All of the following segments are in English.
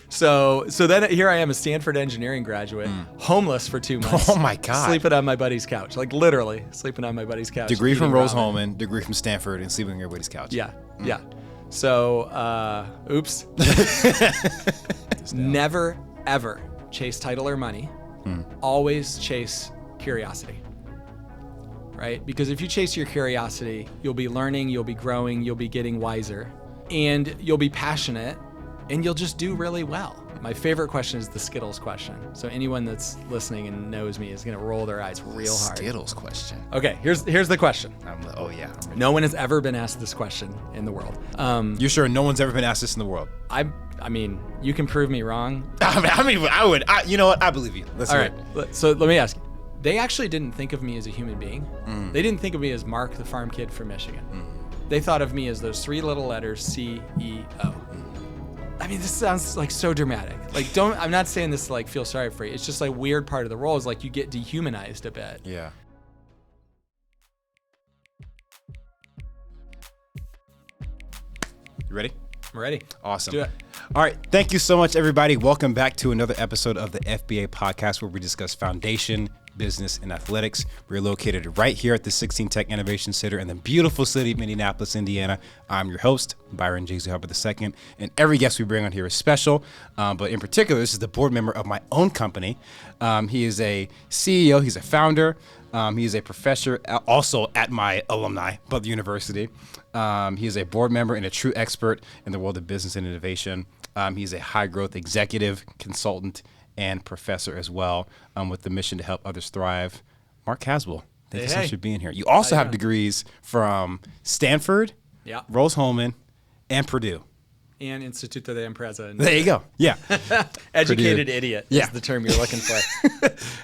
So then here I am, a Stanford engineering graduate, homeless for 2 months. Oh my God. Sleeping on my buddy's couch, like literally sleeping on my buddy's couch. Degree from eating ramen. Rose-Holman, degree from Stanford, and sleeping on everybody's couch. Yeah, yeah. So, oops. Never, ever chase title or money. Always chase curiosity. Right? Because if you chase your curiosity, you'll be learning, you'll be growing, you'll be getting wiser, and you'll be passionate, and you'll just do really well. My favorite question is the Skittles question. So anyone that's listening and knows me is going to roll their eyes real hard. Skittles question. Okay, here's the question. Oh yeah. No one has ever been asked this question in the world. You're sure no one's ever been asked this in the world? I mean, you can prove me wrong. I would. You know what? I believe you. Let's All hear right. So let me ask you. They actually didn't think of me as a human being. They didn't think of me as Mark, the farm kid from Michigan. They thought of me as those 3 little letters, CEO. I mean, this sounds like so dramatic. Like, I'm not saying this to like feel sorry for you. It's just like weird part of the role is like you get dehumanized a bit. Yeah. You ready? I'm ready. Awesome. Do it. All right. Thank you so much, everybody. Welcome back to another episode of the FBA podcast where we discuss foundation, business, and athletics. We're located right here at the 16 Tech Innovation Center in the beautiful city of Indianapolis, Indiana. I'm your host, Byron J.Z. Harper II, and every guest we bring on here is special. But in particular, this is the board member of my own company. He is a CEO. He's a founder. He is a professor also at my alumni, Butler University. He is a board member and a true expert in the world of business and innovation. He's a high-growth executive, consultant, and professor as well, with the mission to help others thrive. Mark Caswell, thank you so much for being here. You also have degrees from Stanford, Rose-Holman, and Purdue. And Instituto de Empresa. There you go. Yeah. Educated Purdue. idiot is the term you're looking for.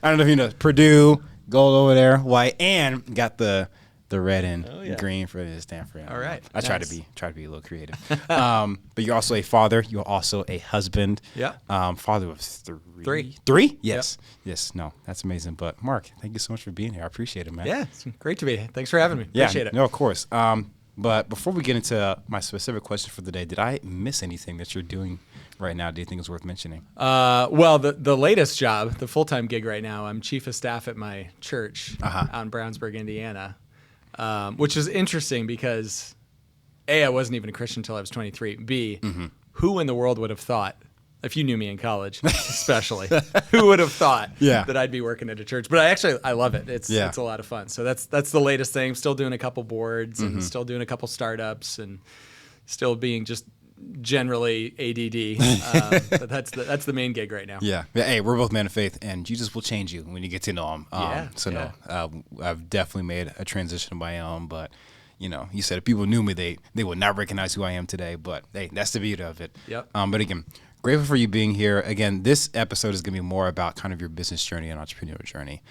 I don't know if you know, Purdue, gold over there, white, and got the red and green for the Stanford. All right. I try to be a little creative. But you're also a father. You're also a husband. Yeah. Father of three. Yes. Yep. Yes. No, that's amazing. But Mark, thank you so much for being here. I appreciate it, man. Yeah, it's great to be here. Thanks for having me. Appreciate it. No, of course. But before we get into my specific question for the day, did I miss anything that you're doing right now? Do you think is worth mentioning? Well, the latest job, the full-time gig right now, I'm chief of staff at my church out in Brownsburg, Indiana, which is interesting because A, I wasn't even a Christian until I was 23. B, who in the world would have thought, if you knew me in college, especially, who would have thought that I'd be working at a church? But I love it. It's a lot of fun. So that's the latest thing. I'm still doing a couple boards and still doing a couple startups and still being just generally ADD. But that's the main gig right now. Yeah. Hey, we're both men of faith, and Jesus will change you when you get to know him. I've definitely made a transition of my own, but you know, you said if people knew me, they would not recognize who I am today. But hey, that's the beauty of it. Yep. But again, grateful for you being here. Again, this episode is going to be more about kind of your business journey and entrepreneurial journey.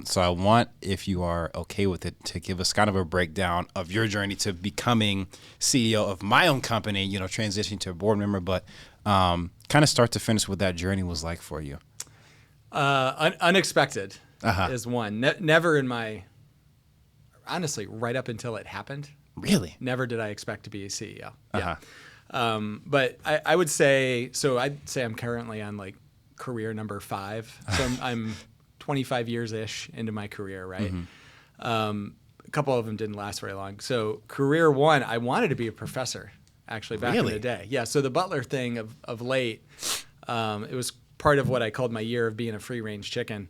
So I want, if you are okay with it, to give us kind of a breakdown of your journey to becoming CEO of my own company, you know, transitioning to a board member, but kind of start to finish what that journey was like for you. Unexpected is one. Never in my, honestly, right up until it happened. Really? Never did I expect to be a CEO. Yeah. But I would say, I'd say I'm currently on like career number 5. So I'm 25 years-ish into my career, right? A couple of them didn't last very long. So career 1, I wanted to be a professor, actually, back in the day. Yeah, so the Butler thing of late, it was part of what I called my year of being a free-range chicken.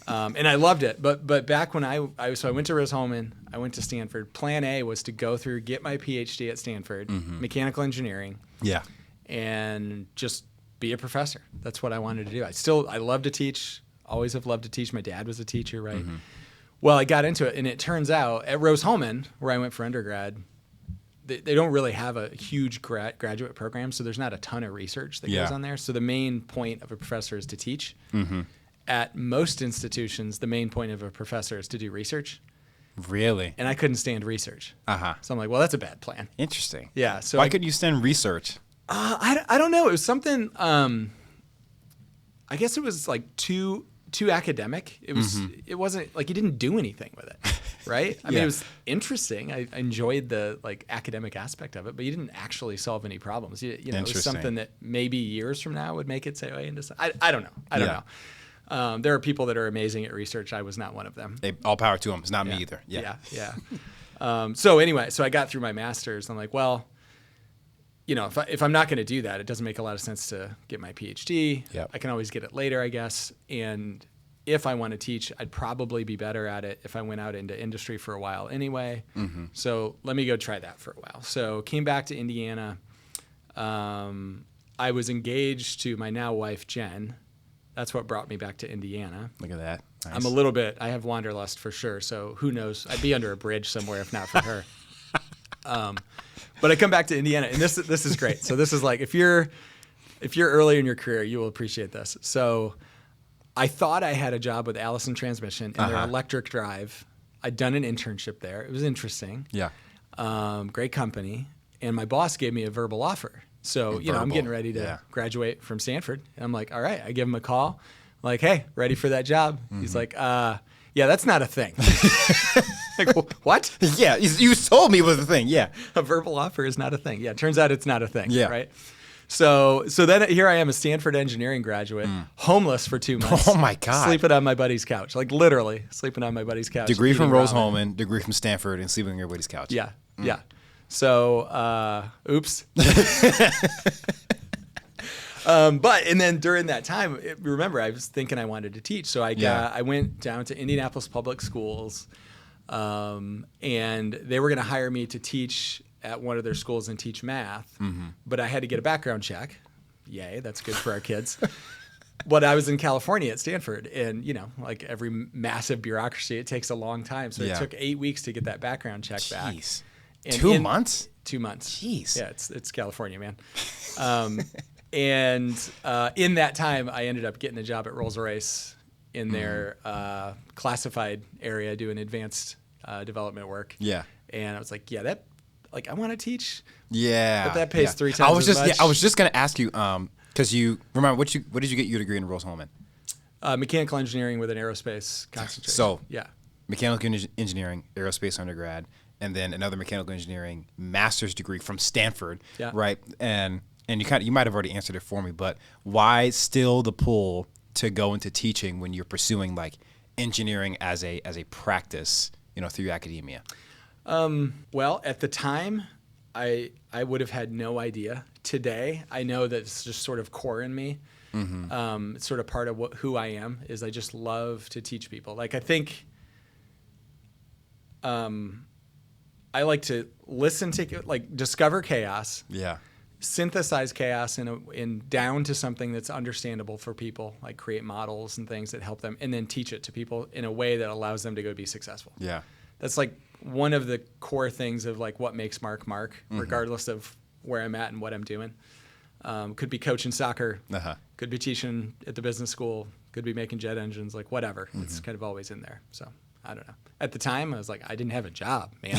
And I loved it. But back when I went to Rose-Holman, I went to Stanford. Plan A was to go through, get my PhD at Stanford, mechanical engineering. Yeah. And just be a professor. That's what I wanted to do. I love to teach, always have loved to teach. My dad was a teacher, right? Well, I got into it, and it turns out at Rose-Holman, where I went for undergrad, they don't really have a huge graduate program, so there's not a ton of research that goes on there. So the main point of a professor is to teach. At most institutions, the main point of a professor is to do research. Really? And I couldn't stand research. So I'm like, well, that's a bad plan. Interesting. Yeah. So why couldn't you stand research? I don't know. It was something, I guess it was like too too academic. It wasn't like you didn't do anything with it, right? I mean, it was interesting. I enjoyed the like academic aspect of it, but you didn't actually solve any problems. You know, it was something that maybe years from now would make its way into. I don't know. I don't know. There are people that are amazing at research. I was not one of them. All power to them. It's not me either. Yeah. So anyway, so I got through my master's. I'm like, well, you know, if I'm not going to do that, it doesn't make a lot of sense to get my PhD. Yep. I can always get it later, I guess. And if I want to teach, I'd probably be better at it if I went out into industry for a while anyway. So let me go try that for a while. So came back to Indiana. I was engaged to my now wife, Jen. That's what brought me back to Indiana. Look at that. Nice. I have wanderlust for sure. So who knows? I'd be under a bridge somewhere if not for her. But I come back to Indiana, and this is great. So this is like, if you're early in your career, you will appreciate this. So I thought I had a job with Allison Transmission in their electric drive. I'd done an internship there. It was interesting. Yeah. Great company. And my boss gave me a verbal offer. So, you know, I'm getting ready to graduate from Stanford. And I'm like, all right, I give him a call. I'm like, hey, ready for that job? He's like, yeah, that's not a thing. Like, what? Yeah, you told me it was a thing. Yeah. A verbal offer is not a thing. Yeah, it turns out it's not a thing. Yeah. Right? So then here I am, a Stanford engineering graduate, homeless for 2 months. Oh, my God. Sleeping on my buddy's couch. Like, literally sleeping on my buddy's couch. Degree from eating ramen. Rose-Holman, degree from Stanford, and sleeping on your buddy's couch. Yeah. So, oops. And then during that time, remember, I was thinking I wanted to teach. So I went down to Indianapolis Public Schools, and they were going to hire me to teach at one of their schools and teach math. But I had to get a background check. Yay, that's good for our kids. But I was in California at Stanford, and you know, like every massive bureaucracy, it takes a long time. So it took 8 weeks to get that background check back. And 2 months? 2 months. Jeez. Yeah, it's California, man. And in that time, I ended up getting a job at Rolls-Royce in their classified area doing advanced development work. Yeah. And I was like, I want to teach. Yeah. But that pays 3 times as much. Yeah, I was just going to ask you, because you remember what did you get your degree in Rose-Holman? Mechanical engineering with an aerospace concentration. So yeah, mechanical engineering, aerospace undergrad, and then another mechanical engineering master's degree from Stanford. Yeah. Right. And you might have already answered it for me, but why still the pull to go into teaching when you're pursuing like engineering as a practice, you know, through academia? Well, at the time, I would have had no idea. Today, I know that it's just sort of core in me. It's sort of part of who I am, is I just love to teach people. Like, I think I like to listen to, like, discover chaos. Yeah. Synthesize chaos in down to something that's understandable for people, like create models and things that help them, and then teach it to people in a way that allows them to go be successful. Yeah. That's like one of the core things of like what makes Mark, regardless of where I'm at and what I'm doing. Could be coaching soccer, could be teaching at the business school, could be making jet engines, like whatever. It's kind of always in there. So I don't know. At the time, I was like, I didn't have a job, man.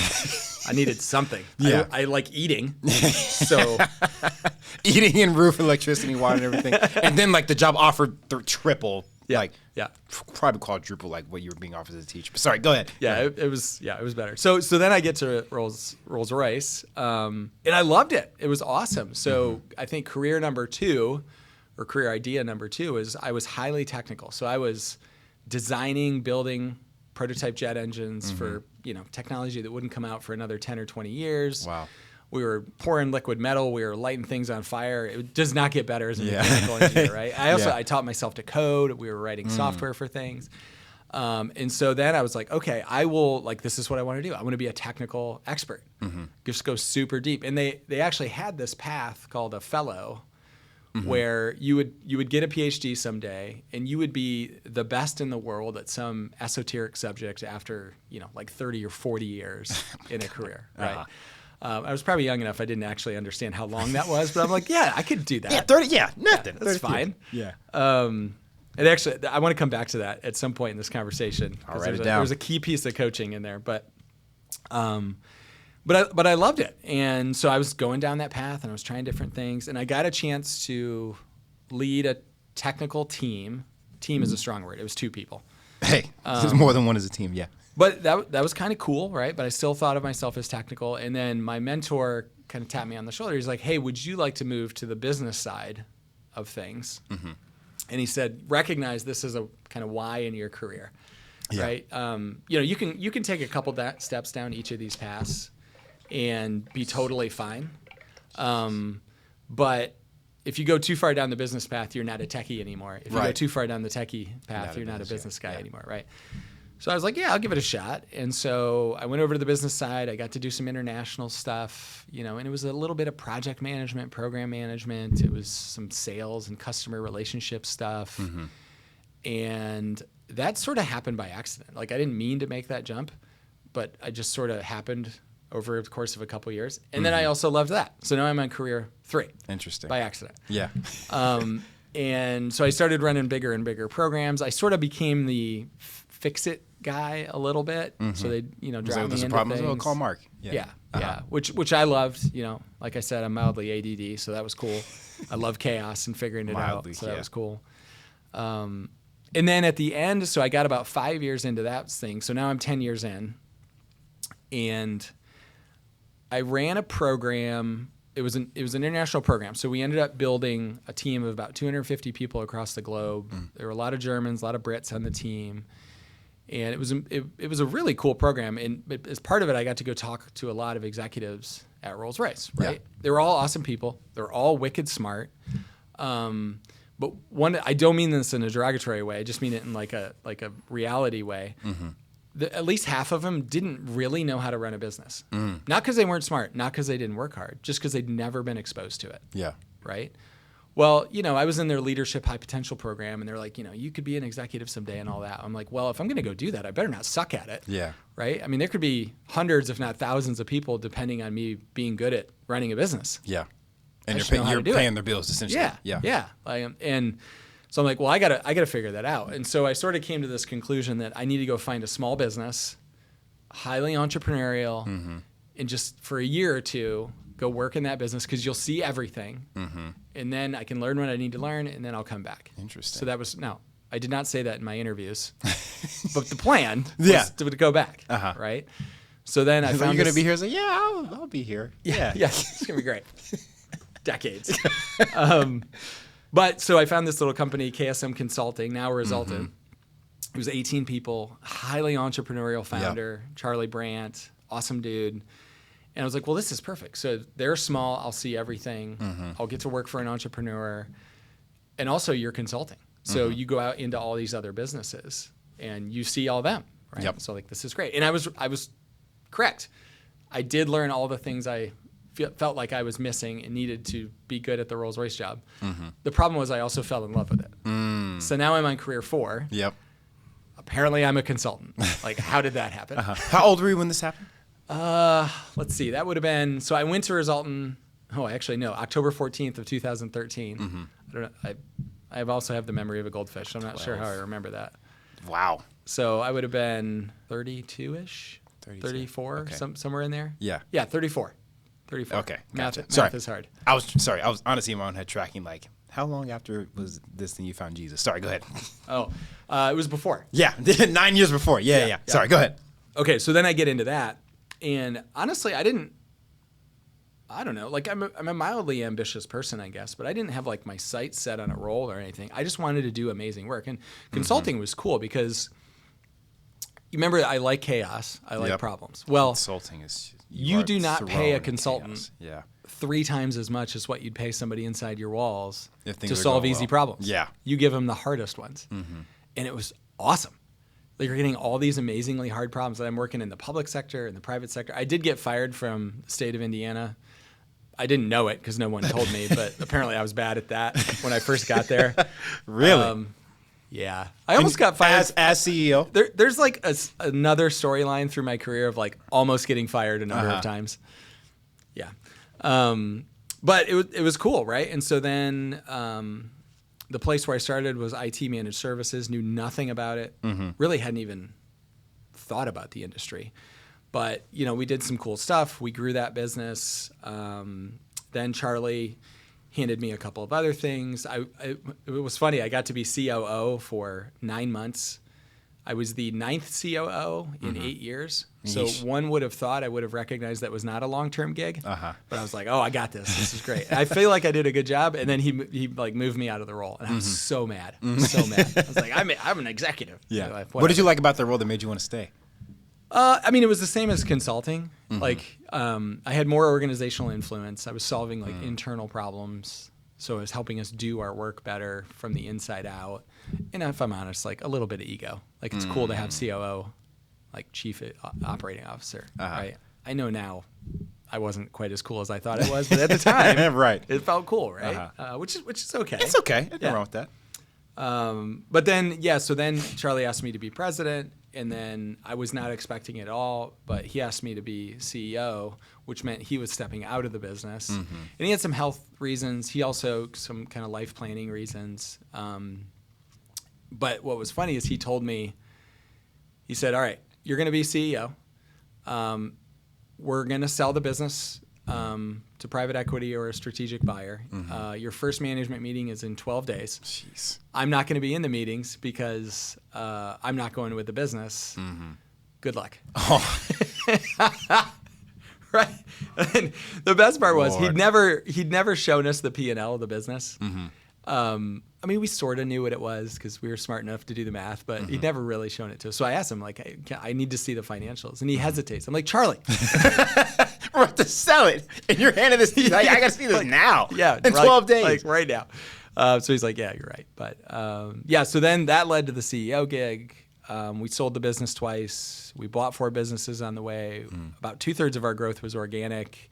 I needed something. Yeah. I like eating. So eating and roof, electricity, water, and everything. And then like the job offered triple. Yeah. Like, probably quadruple like what you were being offered as a teacher. But sorry, go ahead. Yeah, it was better. So then I get to Rolls-Royce, and I loved it. It was awesome. So I think career idea number two is I was highly technical. So I was designing, building prototype jet engines for, you know, technology that wouldn't come out for another 10 or 20 years. Wow. We were pouring liquid metal. We were lighting things on fire. It does not get better as a mechanical engineer, right? I taught myself to code. We were writing software for things. And so then I was like, okay, this is what I want to do. I want to be a technical expert. Just go super deep. And they actually had this path called a fellow, where you would get a PhD someday, and you would be the best in the world at some esoteric subject after, you know, like 30 or 40 years in a carear, right? I was probably young enough I didn't actually understand how long that was, but I'm like, yeah, I could do that. Yeah, 30, nothing. Yeah, that's fine. Yeah. And actually, I want to come back to that at some point in this conversation. I'll write it down. There was a key piece of coaching in there, but I loved it. And so I was going down that path, and I was trying different things, and I got a chance to lead a technical team Team is a strong word. It was 2 people. Hey, there's more than one as a team. Yeah. But that was kind of cool, right? But I still thought of myself as technical. And then my mentor kind of tapped me on the shoulder. He's like, hey, would you like to move to the business side of things? Mm-hmm. And he said, recognize this is a kind of why in your career, right? You can take a couple steps down each of these paths and be totally fine. But if you go too far down the business path, you're not a techie anymore. If you go too far down the techie path, you're not a business guy anymore, right? So I was like, yeah, I'll give it a shot. And so I went over to the business side. I got to do some international stuff, and it was a little bit of project management, program management. It was some sales and customer relationship stuff. Mm-hmm. And that sort of happened by accident. Like, I didn't mean to make that jump, but it just sort of happened over the course of a couple of years. And then I also loved that. So now I'm on career 3. Interesting. By accident. Yeah. And so I started running bigger and bigger programs. I sort of became the fix-it guy a little bit. Mm-hmm. So they, drop me into things. Oh, call Mark. Yeah. Which I loved. Like I said, I'm mildly ADD, so that was cool. I love chaos and figuring it out, so that was cool. And then at the end, so I got about 5 years into that thing. So now I'm 10 years in, and I ran a program. It was an international program. So we ended up building a team of about 250 people across the globe. There were a lot of Germans, a lot of Brits on the team. And it was a really cool program. And as part of it, I got to go talk to a lot of executives at Rolls-Royce, right? Yeah. They were all awesome people. They're all wicked smart. But I don't mean this in a derogatory way. I just mean it in like a reality way. Mm-hmm. At least half of them didn't really know how to run a business. Mm. Not because they weren't smart, not because they didn't work hard, just because they'd never been exposed to it. Yeah. Right? Well, I was in their leadership high potential program, and they're like, you could be an executive someday and all that. I'm like, well, if I'm going to go do that, I better not suck at it. Yeah. Right? I mean, there could be hundreds, if not thousands of people depending on me being good at running a business. Yeah. And you're paying their bills essentially. Yeah. And so I'm like, well, I gotta figure that out. And so I sort of came to this conclusion that I need to go find a small business, highly entrepreneurial, and just for a year or two, go work in that business because you'll see everything. Mm-hmm. And then I can learn what I need to learn, and then I'll come back. Interesting. So that was, I did not say that in my interviews, but the plan was to go back, right? So then I found you're going to be here? I was like, I'll be here. Yeah, it's going to be great. Decades. But so I found this little company, KSM Consulting, now Resultant. Mm-hmm. It was 18 people, highly entrepreneurial founder, Charlie Brandt, awesome dude. And I was like, well, this is perfect. So they're small. I'll see everything. Mm-hmm. I'll get to work for an entrepreneur. And also you're consulting. So you go out into all these other businesses and you see all them, right? Yep. So like, this is great. And I was correct. I did learn all the things I felt like I was missing and needed to be good at the Rolls-Royce job. Mm-hmm. The problem was I also fell in love with it. Mm. So now I'm on career 4. Yep. Apparently I'm a consultant. Like, how did that happen? How old were you when this happened? Let's see. That would have been, so I went to Resultant. October 14th of 2013. Mm-hmm. I don't know. I also have the memory of a goldfish. So I'm not sure how I remember that. Wow. So I would have been 32-ish, 34, somewhere in there. Yeah. Yeah, 34. 34. Okay, gotcha. Math is hard. I was honestly in my own head tracking, like, how long after was this thing you found Jesus? Sorry, go ahead. It was before. Yeah, 9 years before. Yeah. Sorry, go ahead. Okay, so then I get into that, and honestly, I don't know. Like, I'm a mildly ambitious person, I guess, but I didn't have like my sights set on a role or anything. I just wanted to do amazing work, and consulting was cool because you remember I like chaos, I like problems. Well, consulting is you do not pay a consultant 3 times as much as what you'd pay somebody inside your walls to solve solve easy problems. Yeah, you give them the hardest ones, and it was awesome. Like, you're getting all these amazingly hard problems. That I'm working in the public sector and the private sector. I did get fired from the state of Indiana. I didn't know it because no one told me, but apparently I was bad at that when I first got there. Really? Yeah. I almost got fired. As CEO? There's like another storyline through my career of like almost getting fired a number of times. Yeah. But it was cool, right? And so then the place where I started was IT managed services, knew nothing about it, really hadn't even thought about the industry. But, we did some cool stuff. We grew that business. Then Charlie, handed me a couple of other things. It was funny. I got to be COO for 9 months. I was the 9th COO in 8 years. So one would have thought I would have recognized that was not a long-term gig. But I was like, oh, I got this. This is great. And I feel like I did a good job. And then he like moved me out of the role. And I was so mad. So mad. I was like, I'm an executive. Yeah. Like, what did you like about the role that made you want to stay? I mean, it was the same as consulting. Like, I had more organizational influence. I was solving like internal problems. So it was helping us do our work better from the inside out. And if I'm honest, like a little bit of ego. Like it's cool to have COO, like chief operating officer, right? I know now I wasn't quite as cool as I thought I was, but at the time, right, it felt cool, right? Which is okay. It's okay. Nothing wrong with that. But then, so then Charlie asked me to be president, and then I was not expecting it at all, but he asked me to be CEO, which meant he was stepping out of the business. And he had some health reasons. He also some kind of life planning reasons. But what was funny is he told me, he said, all right, you're going to be CEO. We're going to sell the business to private equity or a strategic buyer. Your first management meeting is in 12 days. Jeez. I'm not going to be in the meetings because I'm not going with the business. Good luck. Oh. Right. And the best part was he'd never shown us the P&L of the business. I mean, we sort of knew what it was because we were smart enough to do the math, but he'd never really shown it to us. So I asked him, like, I need to see the financials. And he hesitates. I'm like, Charlie. We're about to sell it. And you're handing this to me. I got to see this now. Yeah. In 12 days. Like right now. So he's like, yeah, you're right. But so then that led to the CEO gig. We sold the business twice. We bought 4 businesses on the way. About 2/3 of our growth was organic.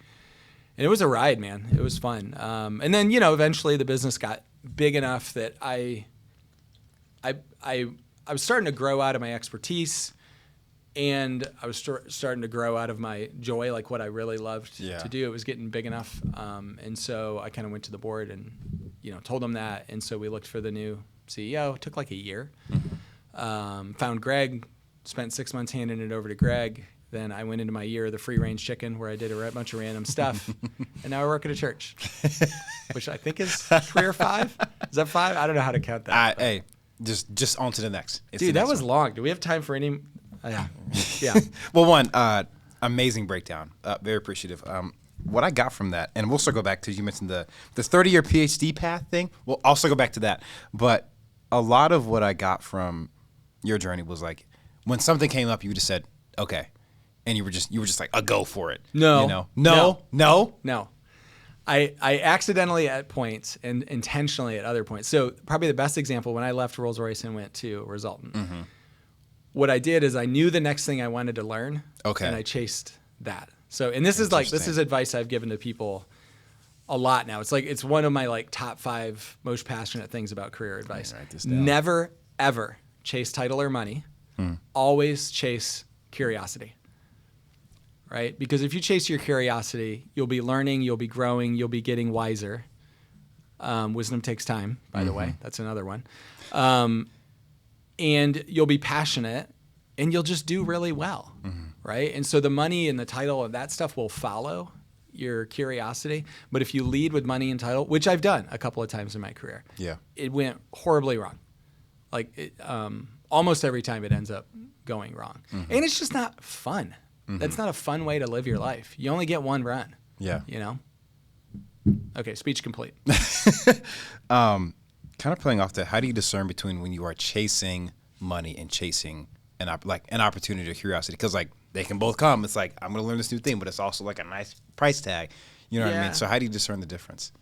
And it was a ride, man. It was fun. And then, eventually the business got big enough that I was starting to grow out of my expertise, and I was starting to grow out of my joy, like what I really loved to do. It was getting big enough. And so I kind of went to the board and, told them that. And so we looked for the new CEO. It took like a year. Found Greg, spent 6 months handing it over to Greg. Then I went into my year of the free range chicken where I did a bunch of random stuff. And now I work at a church, which I think is 3 or 5. Is that 5? I don't know how to count that. Hey, just on to the next. Dude, that was long. Do we have time for any? Yeah. Well, one, amazing breakdown. Very appreciative. What I got from that, and we'll circle back to, you mentioned the 30-year PhD path thing. We'll also go back to that. But a lot of what I got from your journey was like, when something came up, you just said, okay. And you were just like, go for it. No. No. I accidentally at points and intentionally at other points. So probably the best example, when I left Rolls-Royce and went to Resultant, what I did is I knew the next thing I wanted to learn. Okay. And I chased that. So, and this is advice I've given to people a lot now. It's like, it's one of my like top 5 most passionate things about career advice. Write this down. Never, ever chase title or money. Always chase curiosity. Right? Because if you chase your curiosity, you'll be learning, you'll be growing, you'll be getting wiser. Wisdom takes time, by the way. That's another one. And you'll be passionate, and you'll just do really well, right? And so the money and the title and that stuff will follow your curiosity. But if you lead with money and title, which I've done a couple of times in my career, it went horribly wrong. Like almost every time it ends up going wrong. And it's just not fun. That's not a fun way to live your life. You only get one run. Yeah. Okay, speech complete. Kind of playing off that, how do you discern between when you are chasing money and chasing an opportunity or curiosity? Because like they can both come. It's like, I'm going to learn this new thing, but it's also like a nice price tag. You know what I mean? So how do you discern the difference?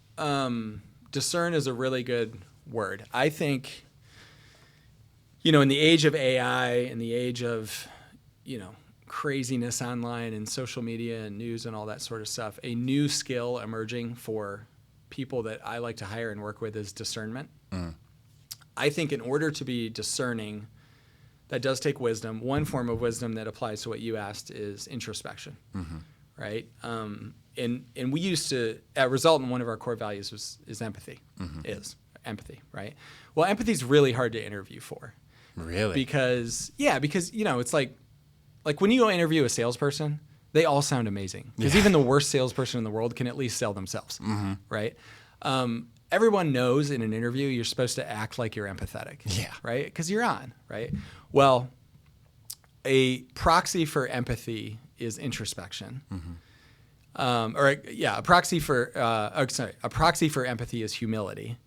Discern is a really good word. I think, in the age of AI, in the age of, craziness online and social media and news and all that sort of stuff, a new skill emerging for people that I like to hire and work with is discernment. I think in order to be discerning, that does take wisdom. One form of wisdom that applies to what you asked is introspection, right? And we used to, at Resultant, one of our core values is empathy, is empathy, right? Well, empathy is really hard to interview for. Really? Because it's like when you go interview a salesperson, they all sound amazing. Because even the worst salesperson in the world can at least sell themselves, right? Everyone knows in an interview you're supposed to act like you're empathetic. Yeah. Right? Because you're on, right? Well, a proxy for empathy is introspection. A proxy for empathy is humility.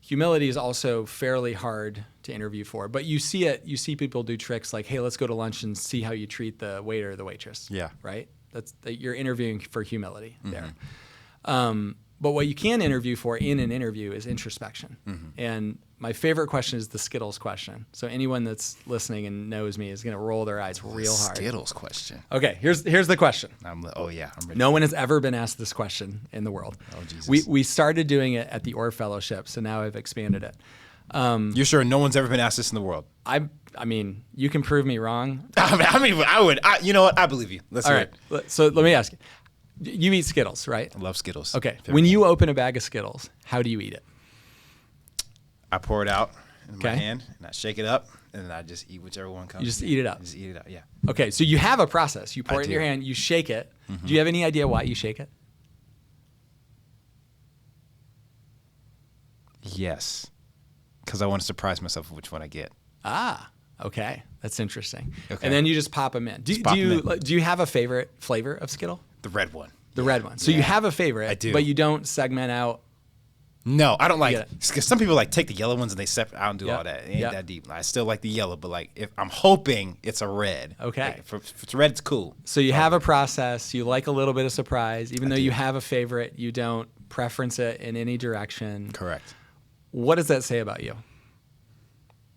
Humility is also fairly hard to interview for, but you see people do tricks like, hey, let's go to lunch and see how you treat the waiter or the waitress. Yeah. Right? You're interviewing for humility there. But what you can interview for in an interview is introspection. And my favorite question is the Skittles question. So anyone that's listening and knows me is going to roll their eyes real hard. Skittles question. Okay, here's the question. I'm ready. No one has ever been asked this question in the world. Oh, Jesus. We started doing it at the Orr Fellowship, so now I've expanded it. You're sure no one's ever been asked this in the world? I mean, you can prove me wrong. I would. You know what? I believe you. Let's hear it. So let me ask you. You eat Skittles, right? I love Skittles. Okay. When you open a bag of Skittles, how do you eat it? I pour it out in my hand, and I shake it up, and then I just eat whichever one comes. You just eat it up? Just eat it out, yeah. Okay, so you have a process. You pour it in your hand, you shake it. Do you have any idea why you shake it? Yes. Because I want to surprise myself with which one I get. Ah, okay. That's interesting. Okay. And then you just pop them in. Do you have a favorite flavor of Skittle? The red one. The red one. So you have a favorite, I do. But you don't segment out. No, I don't like, because some people like take the yellow ones and they separate out and do Yep. all that. It ain't Yep. that deep. I still like the yellow, but like if I'm hoping it's a red. Okay. Like, if it's red, it's cool. So you have a process. You like a little bit of surprise. Even though you have a favorite, you don't preference it in any direction. Correct. What does that say about you?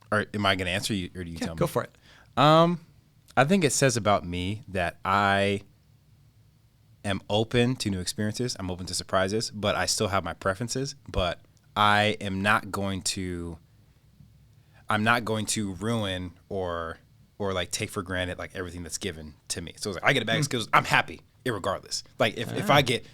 Or am I going to answer you, or do you tell me? Go for it. I think it says about me that I am open to new experiences. I'm open to surprises, but I still have my preferences. But I am not going to. I'm not going to ruin or like take for granted like everything that's given to me. So it's like I get a bag of Skittles, I'm happy irregardless. Like if I get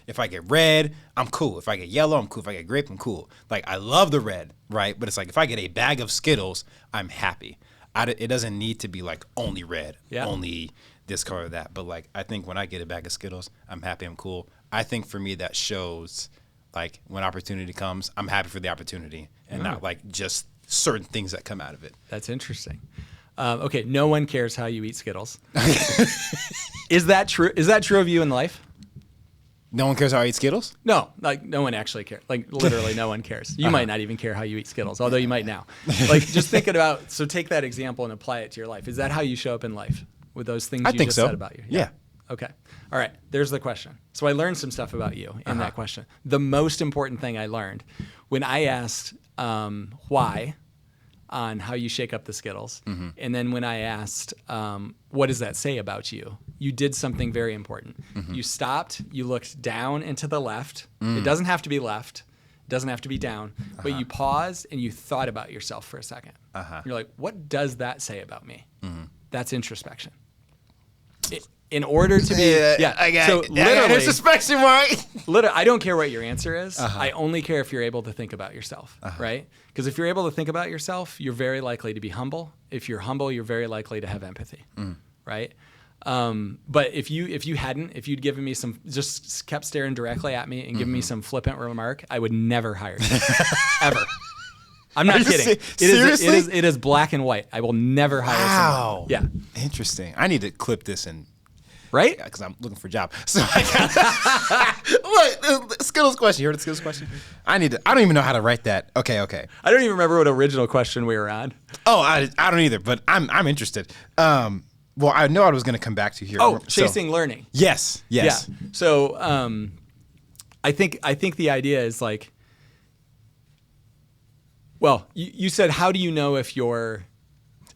red, I'm cool. If I get yellow, I'm cool. If I get grape, I'm cool. Like I love the red, right? But it's like if I get a bag of Skittles, I'm happy. It doesn't need to be like only red, only this color or that. But like I think when I get a bag of Skittles, I'm happy, I'm cool. I think for me that shows like when opportunity comes, I'm happy for the opportunity and not like just certain things that come out of it. That's interesting. Okay, no one cares how you eat Skittles. Is that true? Is that true of you in life? No one cares how I eat Skittles? No, like no one actually cares. Like literally no one cares. You might not even care how you eat Skittles, although you might now. Like just thinking about, so take that example and apply it to your life. Is that how you show up in life with those things you just said about you? Yeah. Okay. All right. There's the question. So I learned some stuff about you in that question. The most important thing I learned when I asked why on how you shake up the Skittles, and then when I asked what does that say about you, you did something very important. You stopped, you looked down and to the left. It doesn't have to be left. It doesn't have to be down. But you paused and you thought about yourself for a second. You're like, what does that say about me? That's introspection. In order to be, I got so literally, introspection, right? Literally, I don't care what your answer is. I only care if you're able to think about yourself, right? Because if you're able to think about yourself, you're very likely to be humble. If you're humble, you're very likely to have empathy, right? But if you'd given me some, just kept staring directly at me and given me some flippant remark, I would never hire you, ever. I'm not kidding. Seriously? It is black and white. I will never hire someone. Yeah. Interesting. I need to clip this and. Right? Because I'm looking for a job. So look, Skittles question. You heard the Skittles question? I don't even know how to write that. Okay. I don't even remember what original question we were on. Oh, I don't either, but I'm interested. Well, I know I was going to come back to here. Oh, chasing learning. Yes. Yeah. So I think the idea is like, well, you said, how do you know if you are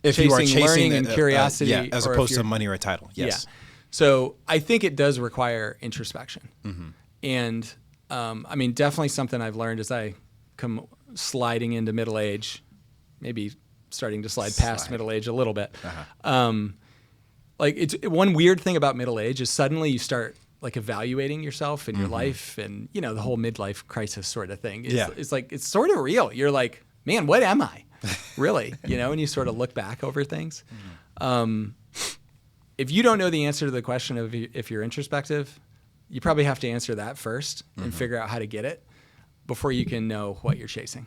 chasing learning and curiosity, as opposed to money or a title? Yes. Yeah. So I think it does require introspection. And I mean, definitely something I've learned as I come sliding into middle age, maybe starting to slide past middle age a little bit. Like it's one weird thing about middle age is suddenly you start like evaluating yourself and your life and, you know, the whole midlife crisis sort of thing. It's like, it's sort of real. You're like, man, what am I really? You know, and you sort of look back over things. If you don't know the answer to the question of if you're introspective, you probably have to answer that first and figure out how to get it. before you can know what you're chasing.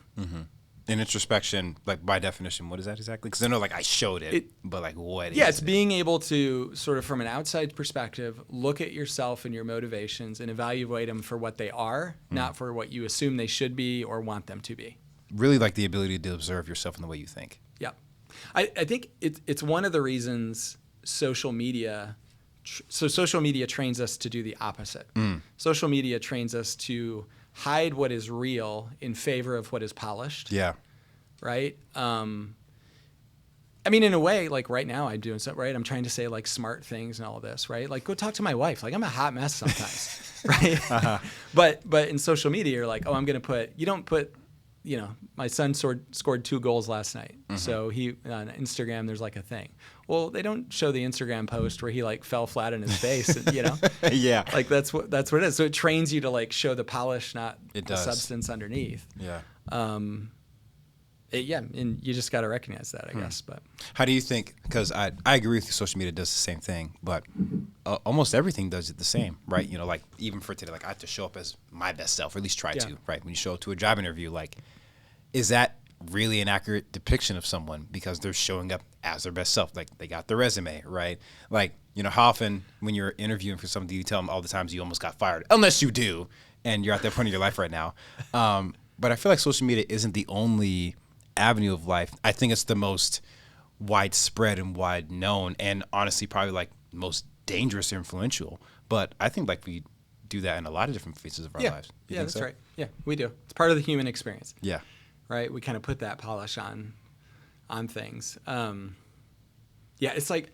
And introspection, like by definition, what is that exactly? Because I know like I showed it, but like what Yeah, is it's it? being able to sort of from an outside perspective, look at yourself and your motivations and evaluate them for what they are, not for what you assume they should be or want them to be. Really like the ability to observe yourself in the way you think. Yeah. I think it's one of the reasons social media trains us to do the opposite. Social media trains us to hide what is real in favor of what is polished. Yeah. Right? I mean, in a way, like right now I'm doing something, right? I'm trying to say like smart things and all of this, right? Like go talk to my wife. Like I'm a hot mess sometimes, right? But in social media, you're like, oh, you don't put, my son scored 2 goals last night. So he, on Instagram, there's like a thing. Well, they don't show the Instagram post where he like fell flat on his face, and, Yeah. like that's what it is. So it trains you to like show the polish, not the does. substance underneath. Yeah. And you just got to recognize that, I guess. But How do you think, because I agree with you, social media does the same thing, but almost everything does it the same, right? Like even for today, like I have to show up as my best self, or at least try to, right? When you show up to a job interview, like, is that really an accurate depiction of someone because they're showing up as their best self? Like they got their resume, right? Like, how often when you're interviewing for something, you tell them all the times you almost got fired, unless you do, and you're at that point in your life right now. But I feel like social media isn't the only avenue of life. I think it's the most widespread and wide known, and honestly probably like most dangerous or influential. But I think like we do that in a lot of different phases of our lives. You think that's so? right. Yeah, we do. It's part of the human experience. Yeah. Right? We kind of put that polish on things. It's like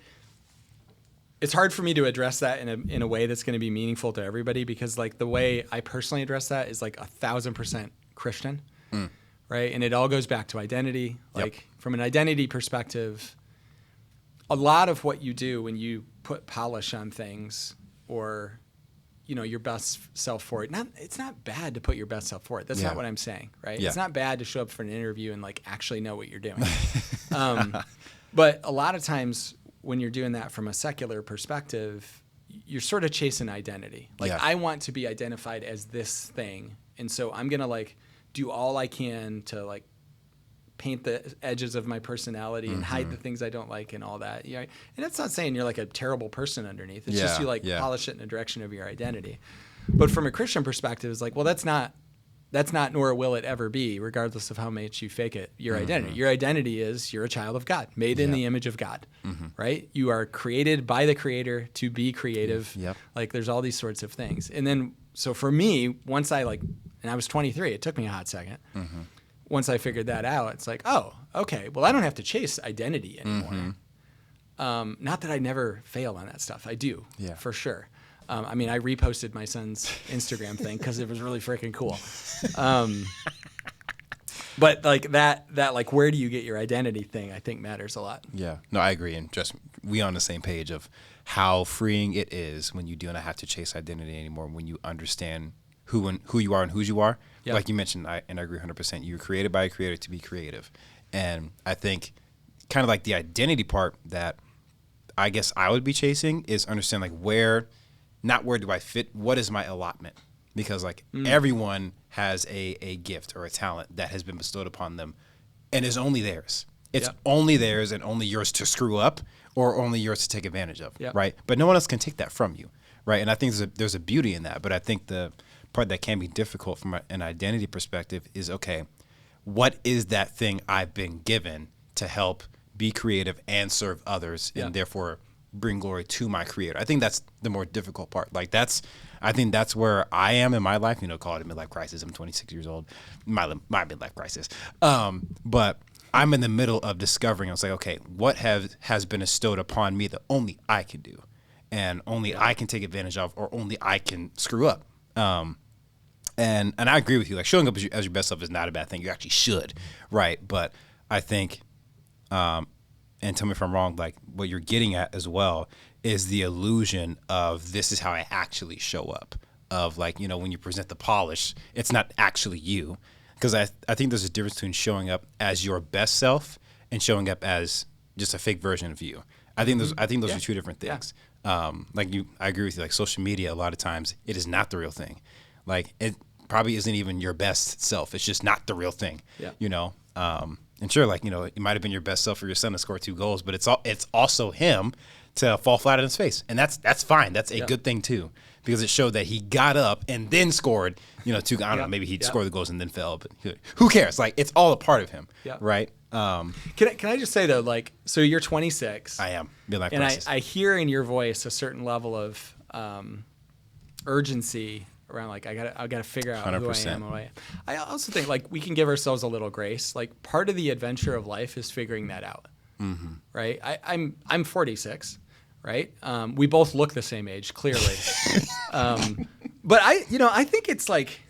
it's hard for me to address that in a way that's going to be meaningful to everybody, because like the way I personally address that is like 1,000% Christian. Right? And it all goes back to identity. Like from an identity perspective, a lot of what you do when you put polish on things or, your best self forward, it's not bad to put your best self forward. That's not what I'm saying, right? Yeah. It's not bad to show up for an interview and like actually know what you're doing. But a lot of times when you're doing that from a secular perspective, you're sort of chasing identity. Like I want to be identified as this thing. And so I'm going to like do all I can to like paint the edges of my personality and hide the things I don't like and all that. And that's not saying you're like a terrible person underneath. It's just you like polish it in the direction of your identity. But from a Christian perspective, it's like, well, that's not nor will it ever be, regardless of how much you fake it, your identity. Your identity is you're a child of God, made in the image of God, right? You are created by the Creator to be creative. Like there's all these sorts of things. And then, so for me, once and I was 23, it took me a hot second. Once I figured that out, it's like, oh, okay, well, I don't have to chase identity anymore. Not that I never fail on that stuff. I do, for sure. I mean, I reposted my son's Instagram thing because it was really freaking cool. But like that, like, where do you get your identity thing, I think matters a lot. Yeah, no, I agree. And just we on the same page of how freeing it is when you do not have to chase identity anymore, when you understand who you are and whose you are. Yep. Like you mentioned, and I agree 100%. You were created by a creator to be creative. And I think kind of like the identity part that I guess I would be chasing is understand like not where do I fit, what is my allotment? Because like everyone has a gift or a talent that has been bestowed upon them and is only theirs. It's only theirs and only yours to screw up or only yours to take advantage of, right? But no one else can take that from you, right? And I think there's a beauty in that. But I think the part that can be difficult from an identity perspective is, okay, what is that thing I've been given to help be creative and serve others and therefore bring glory to my creator? I think that's the more difficult part. Like I think that's where I am in my life, call it a midlife crisis. I'm 26 years old, my midlife crisis. But I'm in the middle of discovering, I was like, okay, what has been bestowed upon me that only I can do and only I can take advantage of or only I can screw up. And I agree with you. Like showing up as your best self is not a bad thing. You actually should, right? But I think, and tell me if I'm wrong, like what you're getting at as well is the illusion of this is how I actually show up. Of like, when you present the polish, it's not actually you. Because I think there's a difference between showing up as your best self and showing up as just a fake version of you. I think those are two different things. I agree with you. Like social media, a lot of times it is not the real thing. Like probably isn't even your best self. It's just not the real thing, Yeah. you know? And sure, like, you know, it might have been your best self for your son to score 2 goals, but it's also him to fall flat on his face. And that's fine. That's a good thing too, because it showed that he got up and then scored, you know, 2, I don't know, maybe he'd score the goals and then fell, but who cares? Like, it's all a part of him, right? Can I just say though, like, so you're 26. I am. Midlife and crisis. I hear in your voice a certain level of urgency around, like, I gotta figure out 100%. Who I am and what I am. I also think, like, we can give ourselves a little grace. Like, part of the adventure of life is figuring that out, right? I'm 46, right? We both look the same age, clearly. But I think it's like,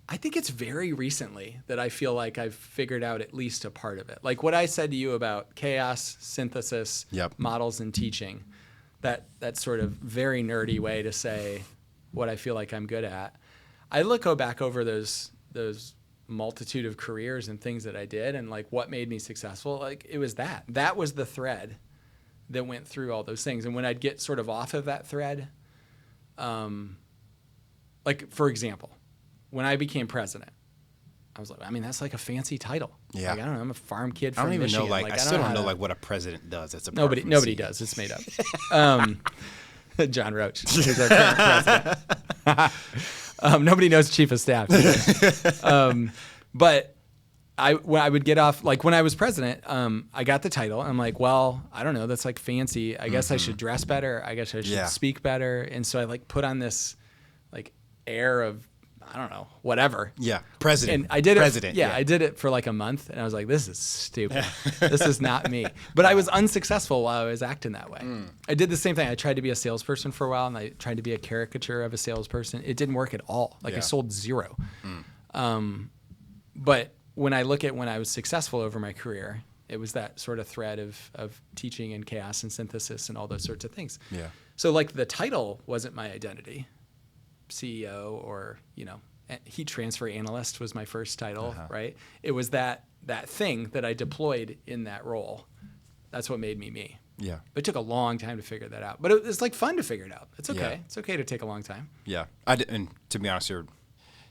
I think it's very recently that I feel like I've figured out at least a part of it. Like what I said to you about chaos, synthesis, models, and teaching, that sort of very nerdy way to say what I feel like I'm good at. I go back over those multitude of careers and things that I did and like what made me successful. Like it was that was the thread that went through all those things. And when I'd get sort of off of that thread, like for example, when I became president, I was like, I mean, that's like a fancy title. Yeah. Like, I don't know. I'm a farm kid from Michigan. I don't even know. Like, I still don't know like what a president does. It's nobody does. It's made up. John Roach, who's our current president. Nobody knows chief of staff. But when I would get off, like when I was president, I got the title. I'm like, well, I don't know. That's like fancy. I guess I should dress better. I guess I should speak better. And so I like put on this like air of, I don't know, whatever. Yeah, president. And I did it. President. I did it for like a month, and I was like, "This is stupid. This is not me." But I was unsuccessful while I was acting that way. I did the same thing. I tried to be a salesperson for a while, and I tried to be a caricature of a salesperson. It didn't work at all. Like I sold 0. But when I look at when I was successful over my career, it was that sort of thread of teaching and chaos and synthesis and all those sorts of things. Yeah. So like the title wasn't my identity. CEO or, heat transfer analyst was my first title, right? It was that thing that I deployed in that role. That's what made me me. Yeah. But it took a long time to figure that out. But it was like fun to figure it out. It's okay. Yeah. It's okay to take a long time. Yeah. And to be honest,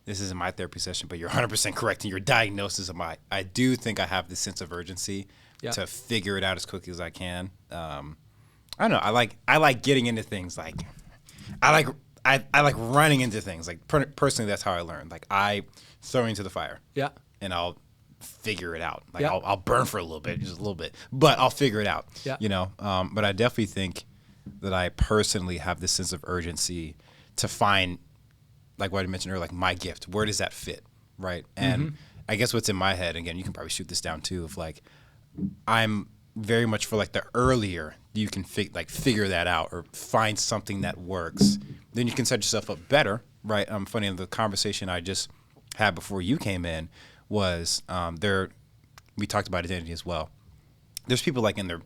this isn't my therapy session, but you're 100% correct in your diagnosis of I do think I have this sense of urgency to figure it out as quickly as I can. I don't know. I like getting into things. Like I like running into things. Like personally, that's how I learn. Like I throw into the fire. Yeah. And I'll figure it out. Like I'll burn for a little bit, just a little bit, but I'll figure it out. Yeah. But I definitely think that I personally have this sense of urgency to find, like what I mentioned earlier, like my gift. Where does that fit, right? And I guess what's in my head, again, you can probably shoot this down too, of like I'm very much for like the earlier you can figure that out or find something that works, then you can set yourself up better, right? Funny, the conversation I just had before you came in was we talked about identity as well. There's people like in their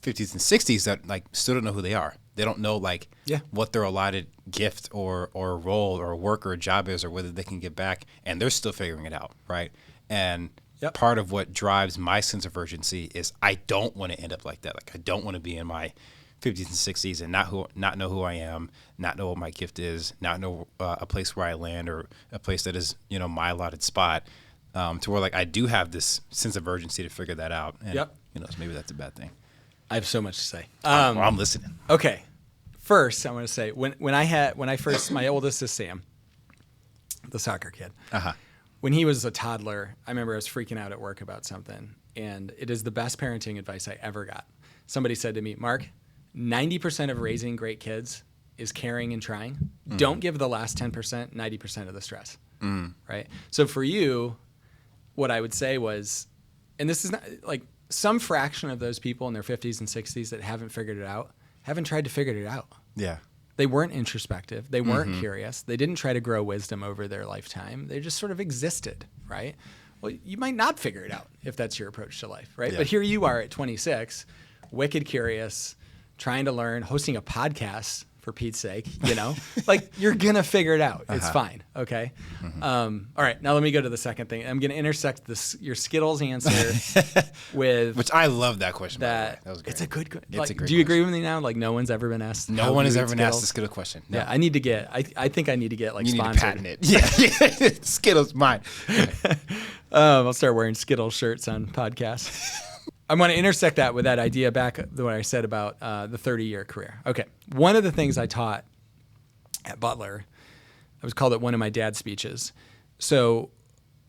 50s and 60s that like still don't know who they are. They don't know like what their allotted gift or role or work or job is or whether they can get back, and they're still figuring it out, right? And part of what drives my sense of urgency is I don't want to end up like that. Like I don't want to be in my 50s and 60s and not know who I am, not know what my gift is, not know a place where I land or a place that is my allotted spot, to where like I do have this sense of urgency to figure that out. And, so maybe that's a bad thing. I have so much to say. I'm listening. Okay. First, I want to say when I first, my oldest is Sam, the soccer kid. When he was a toddler, I remember I was freaking out at work about something, and it is the best parenting advice I ever got. Somebody said to me, Mark, 90% of raising great kids is caring and trying. Don't give the last 10%, 90% of the stress, right? So for you, what I would say was, and this is not like some fraction of those people in their 50s and 60s that haven't figured it out, haven't tried to figure it out. Yeah. They weren't introspective. They weren't curious. They didn't try to grow wisdom over their lifetime. They just sort of existed, right? Well, you might not figure it out if that's your approach to life, right? Yeah. But here you are at 26, wicked curious, trying to learn, hosting a podcast for Pete's sake, like you're going to figure it out. It's fine. Okay. All right. Now let me go to the second thing. I'm going to intersect your Skittles answer with, which I love that question. That was great. It's a good, It's a great do you agree with me now? Like no one's ever been asked. No one has ever been asked the Skittles question. No. Yeah. I need to get, I think I need to get like you sponsored. need to patent it. Yeah. Skittles, mine. I'll start wearing Skittles shirts on podcasts. I want to intersect that with that idea back to what I said about the 30-year career. Okay. One of the things I taught at Butler, I was called it one of my dad's speeches. So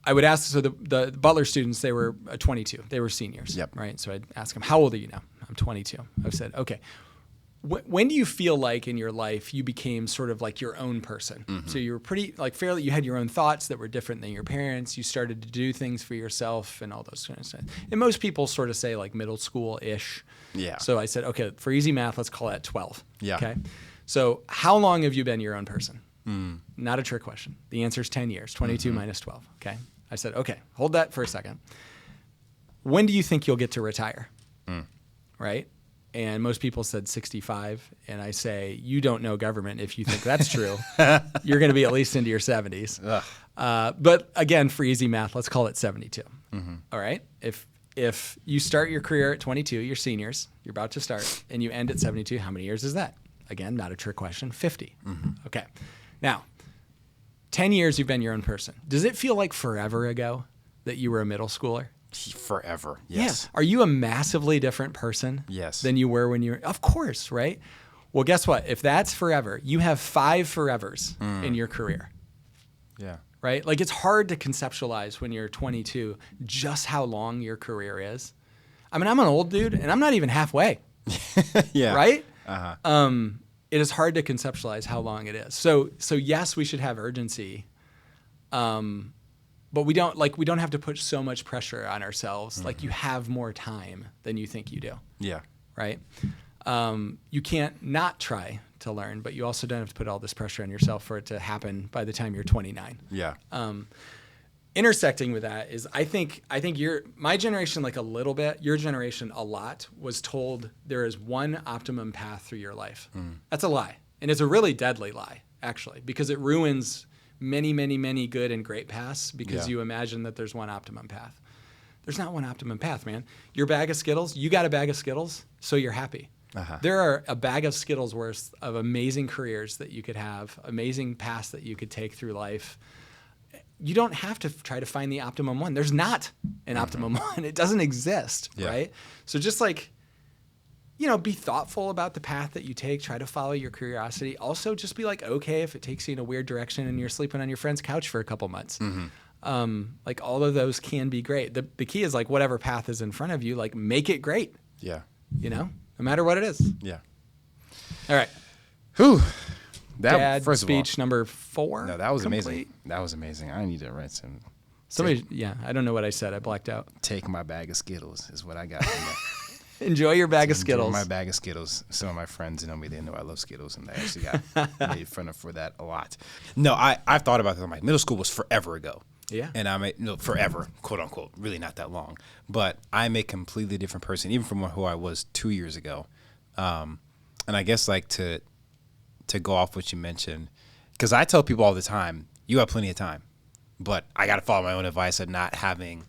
I would ask, the Butler students, they were 22. They were seniors, right? So I'd ask them, how old are you now? I'm 22. I said, okay. When do you feel like in your life you became sort of like your own person? Mm-hmm. So you were pretty like fairly, you had your own thoughts that were different than your parents. You started to do things for yourself and all those kind of stuff. And most people sort of say like middle school-ish. Yeah. So I said, okay, for easy math, let's call that 12. Yeah. Okay. So how long have you been your own person? Not a trick question. The answer is 10 years, 22 minus 12. Okay. I said, okay, hold that for a second. When do you think you'll get to retire? Right? And most people said 65. And I say, you don't know government if you think that's true. You're going to be at least into your 70s. But again, for easy math, let's call it 72. All right? If you start your career at 22, you're seniors, you're about to start, and you end at 72, how many years is that? Again, not a trick question, 50. Okay. Now, 10 years you've been your own person. Does it feel like forever ago that you were a middle schooler? Forever, yes. Yeah. Are you a massively different person than you were when you were? Of course, right? Well, guess what? If that's forever, you have 5 forevers in your career. Yeah. Right? Like it's hard to conceptualize when you're 22 just how long your career is. I mean, I'm an old dude and I'm not even halfway. Yeah. Right? It is hard to conceptualize how long it is. So yes, we should have urgency. But we don't have to put so much pressure on ourselves. Like you have more time than you think you do. Yeah. Right? You can't not try to learn, but you also don't have to put all this pressure on yourself for it to happen by the time you're 29. Yeah. Intersecting with that is I think my generation like a little bit, your generation a lot was told there is one optimum path through your life. That's a lie. And it's a really deadly lie, actually, because it ruins many, many, many good and great paths because you imagine that there's one optimum path. There's not one optimum path, man. Your bag of Skittles, you got a bag of Skittles, so you're happy. There are a bag of Skittles worth of amazing careers that you could have, amazing paths that you could take through life. You don't have to try to find the optimum one. There's not an optimum one. It doesn't exist, right? So just like, be thoughtful about the path that you take. Try to follow your curiosity. Also, just be like, okay, if it takes you in a weird direction and you're sleeping on your friend's couch for a couple months. Like all of those can be great. The key is like whatever path is in front of you, like make it great. Yeah. No matter what it is. Yeah. All right. Whew. Dad first speech number 4. No, that was amazing. That was amazing. I need to write some. I don't know what I said. I blacked out. Take my bag of Skittles is what I got from that. Enjoy your bag of Skittles. Enjoy my bag of Skittles. Some of my friends know me. They know I love Skittles, and they actually got made fun of for that a lot. No, I've thought about that. My middle school was forever ago. Yeah. And I'm forever, quote unquote, really not that long. But I'm a completely different person, even from who I was 2 years ago. And I guess like to go off what you mentioned, because I tell people all the time, you have plenty of time, but I got to follow my own advice of not having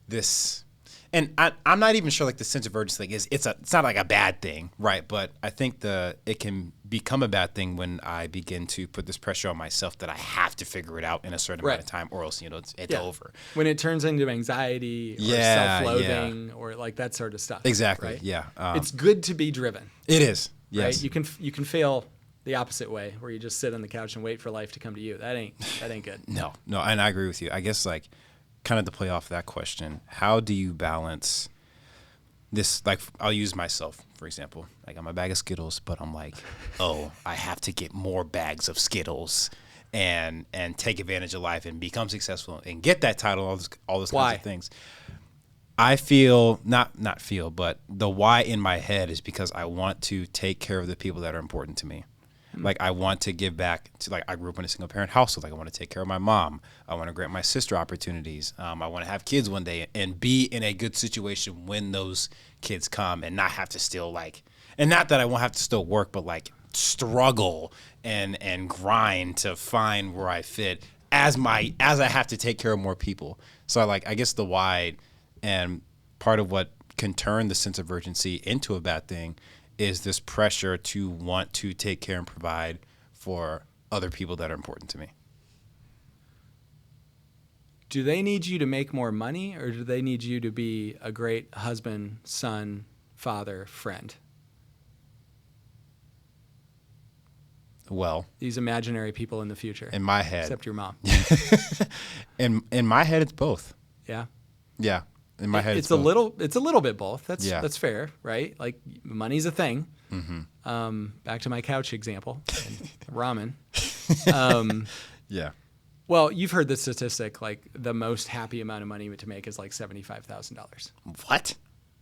this. And I'm not even sure like the sense of urgency, like it's not like a bad thing, right? But I think it can become a bad thing when I begin to put this pressure on myself that I have to figure it out in a certain amount of time, or else it's over. When it turns into anxiety or self-loathing or like that sort of stuff. Exactly. Right? Yeah. It's good to be driven. It is. Yes. Right? You can fail the opposite way, where you just sit on the couch and wait for life to come to you. That ain't good. No, and I agree with you. I guess like kind of to play off that question, how do you balance this? Like I'll use myself, for example. Like I'm a bag of Skittles, but I'm like, oh, I have to get more bags of Skittles and take advantage of life and become successful and get that title, all those kinds of things. I feel, not feel, but the why in my head is because I want to take care of the people that are important to me. Like I want to give back to, like I grew up in a single parent household. Like I want to take care of my mom. I want to grant my sister opportunities. I want to have kids one day and be in a good situation when those kids come and not have to still like, and not that I won't have to still work, but like struggle and grind to find where I fit as I have to take care of more people. So I guess the why, and part of what can turn the sense of urgency into a bad thing is this pressure to want to take care and provide for other people that are important to me. Do they need you to make more money, or do they need you to be a great husband, son, father, friend? Well, these imaginary people in the future. In my head. Except your mom. in my head, it's both. Yeah. Yeah. In my head, it's a little bit both. That's fair, right? Like money's a thing. Mm-hmm. Back to my couch example, and ramen. Yeah. Well, you've heard the statistic, like the most happy amount of money to make is like $75,000. What?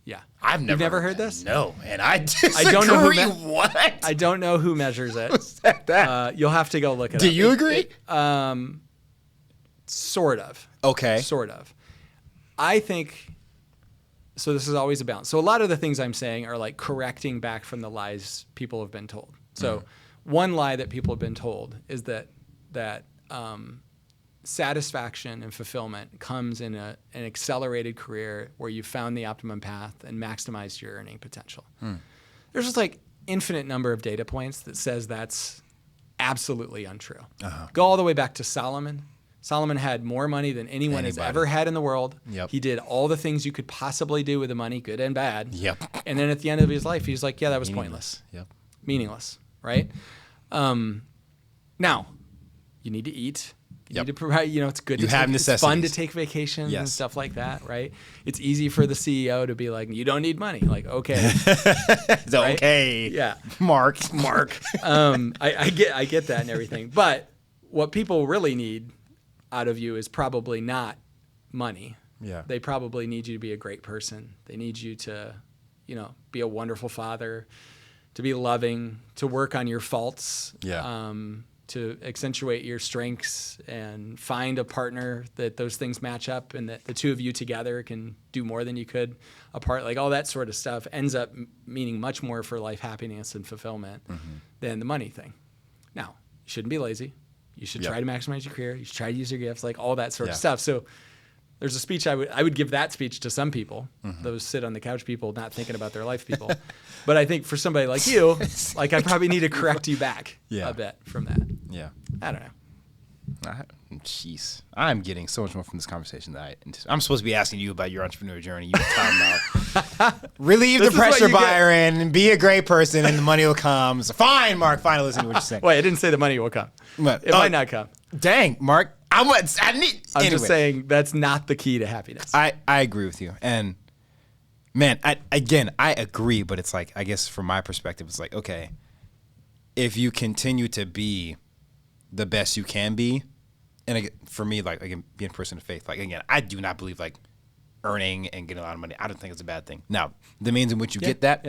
Yeah. You've never heard this? No, and I disagree. I don't know what? I don't know who measures it. What's that? You'll have to go look it up. Do you agree? Sort of. Okay. Sort of. I think, so this is always a balance. So a lot of the things I'm saying are like correcting back from the lies people have been told. So one lie that people have been told is that satisfaction and fulfillment comes in an accelerated career where you found the optimum path and maximized your earning potential. There's just like infinite number of data points that says that's absolutely untrue. Go all the way back to Solomon. Solomon had more money than anyone has ever had in the world. Yep. He did all the things you could possibly do with the money, good and bad. Yep. And then at the end of his life, he's like, yeah, that was pointless. Yep. Meaningless, right? Now, you need to eat. You need to provide, it's good it's fun to take vacations and stuff like that, right? It's easy for the CEO to be like, you don't need money. Like, okay. It's right? Okay. Yeah. Mark. I get that and everything. But what people really need out of you is probably not money. Yeah. They probably need you to be a great person. They need you to, be a wonderful father, to be loving, to work on your faults. Yeah. To accentuate your strengths and find a partner that those things match up and that the two of you together can do more than you could apart. Like all that sort of stuff ends up meaning much more for life happiness and fulfillment than the money thing. Now, you shouldn't be lazy. You should try to maximize your career. You should try to use your gifts, like all that sort of stuff. So there's a speech I would give that speech to some people, those sit on the couch people not thinking about their life people. But I think for somebody like you, like I probably need to correct you back a bit from that. Yeah. I don't know. Jeez. I'm getting so much more from this conversation that I'm supposed to be asking you about your entrepreneurial journey. You were talking about relieve the pressure, Byron, and be a great person, and the money will come. So fine, Mark. Fine, listen to what you're saying. Wait, I didn't say the money will come. It might not come. Dang, Mark. I'm just saying that's not the key to happiness. I agree with you. And man, I agree, but it's like, I guess from my perspective, it's like, okay, if you continue to be the best you can be, and again, for me, like, again, being a person of faith, like, again, I do not believe like earning and getting a lot of money. I don't think it's a bad thing. Now, the means in which you get that,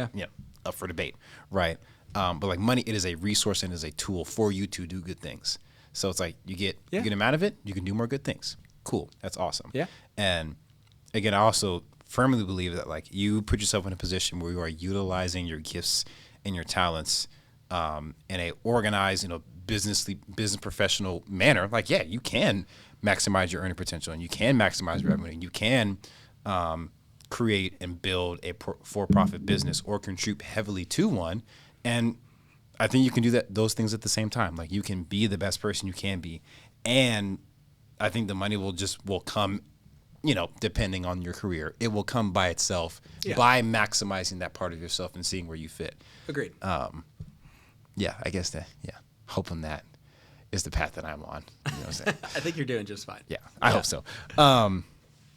up for debate, right? But like money, it is a resource and is a tool for you to do good things. So it's like you get a good amount of it, you can do more good things. Cool. That's awesome. Yeah. And again, I also firmly believe that like you put yourself in a position where you are utilizing your gifts and your talents in a organized, business professional manner. Like, yeah, you can maximize your earning potential and you can maximize revenue and you can create and build a for-profit business or contribute heavily to one. And I think you can do those things at the same time. Like you can be the best person you can be. And I think the money will come, depending on your career. It will come by itself by maximizing that part of yourself and seeing where you fit. Agreed. I guess hoping that is the path that I'm on. You know what I'm saying? I think you're doing just fine. Yeah, I hope so.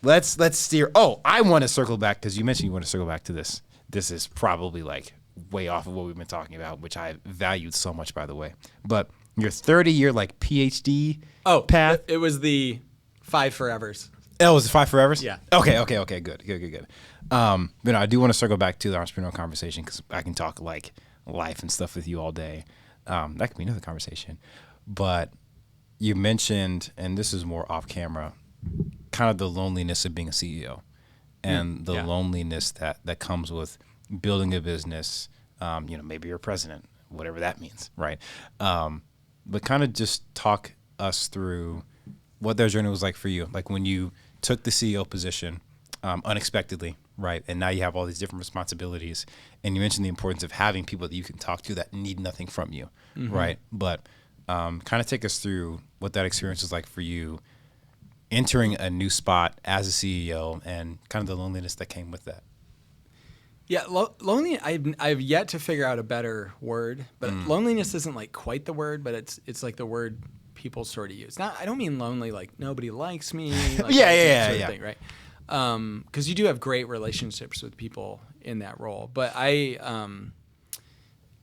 Let's steer. Oh, I want to circle back because you mentioned you want to circle back to this. This is probably like way off of what we've been talking about, which I valued so much, by the way. But your 30-year like PhD path. It was the 5 forevers. Oh, was it 5 forevers? Yeah. Okay. Good. I do want to circle back to the entrepreneurial conversation because I can talk like life and stuff with you all day. That could be another conversation. But you mentioned, and this is more off camera, kind of the loneliness of being a CEO and the loneliness that comes with building a business. Maybe you're a president, whatever that means, right? But kind of just talk us through what their journey was like for you. Like when you took the CEO position unexpectedly, right? And now you have all these different responsibilities. And you mentioned the importance of having people that you can talk to that need nothing from you, right? But kind of take us through what that experience was like for you entering a new spot as a CEO and kind of the loneliness that came with that. Yeah, lonely. I've yet to figure out a better word, but loneliness isn't like quite the word, but it's like the word people sort of use. Not, I don't mean lonely like nobody likes me. Like yeah. Thing, right? Because you do have great relationships with people in that role, but I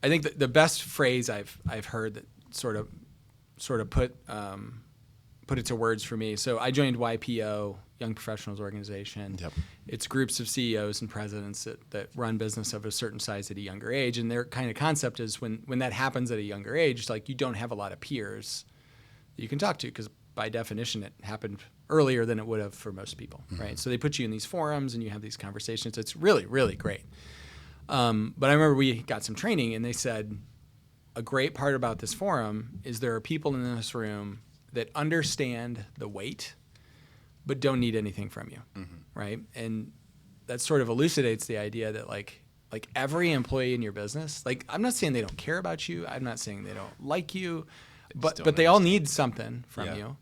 think the best phrase I've heard that sort of put it to words for me. So I joined YPO, Young Professionals Organization. Yep. It's groups of CEOs and presidents that run business of a certain size at a younger age. And their kind of concept is when that happens at a younger age, it's like you don't have a lot of peers that you can talk to because by definition it happened earlier than it would have for most people, right? So they put you in these forums and you have these conversations. It's really, really great. But I remember we got some training and they said a great part about this forum is there are people in this room that understand the weight but don't need anything from you, right? And that sort of elucidates the idea that like every employee in your business, like I'm not saying they don't care about you, I'm not saying they don't like you, but they all need something from you,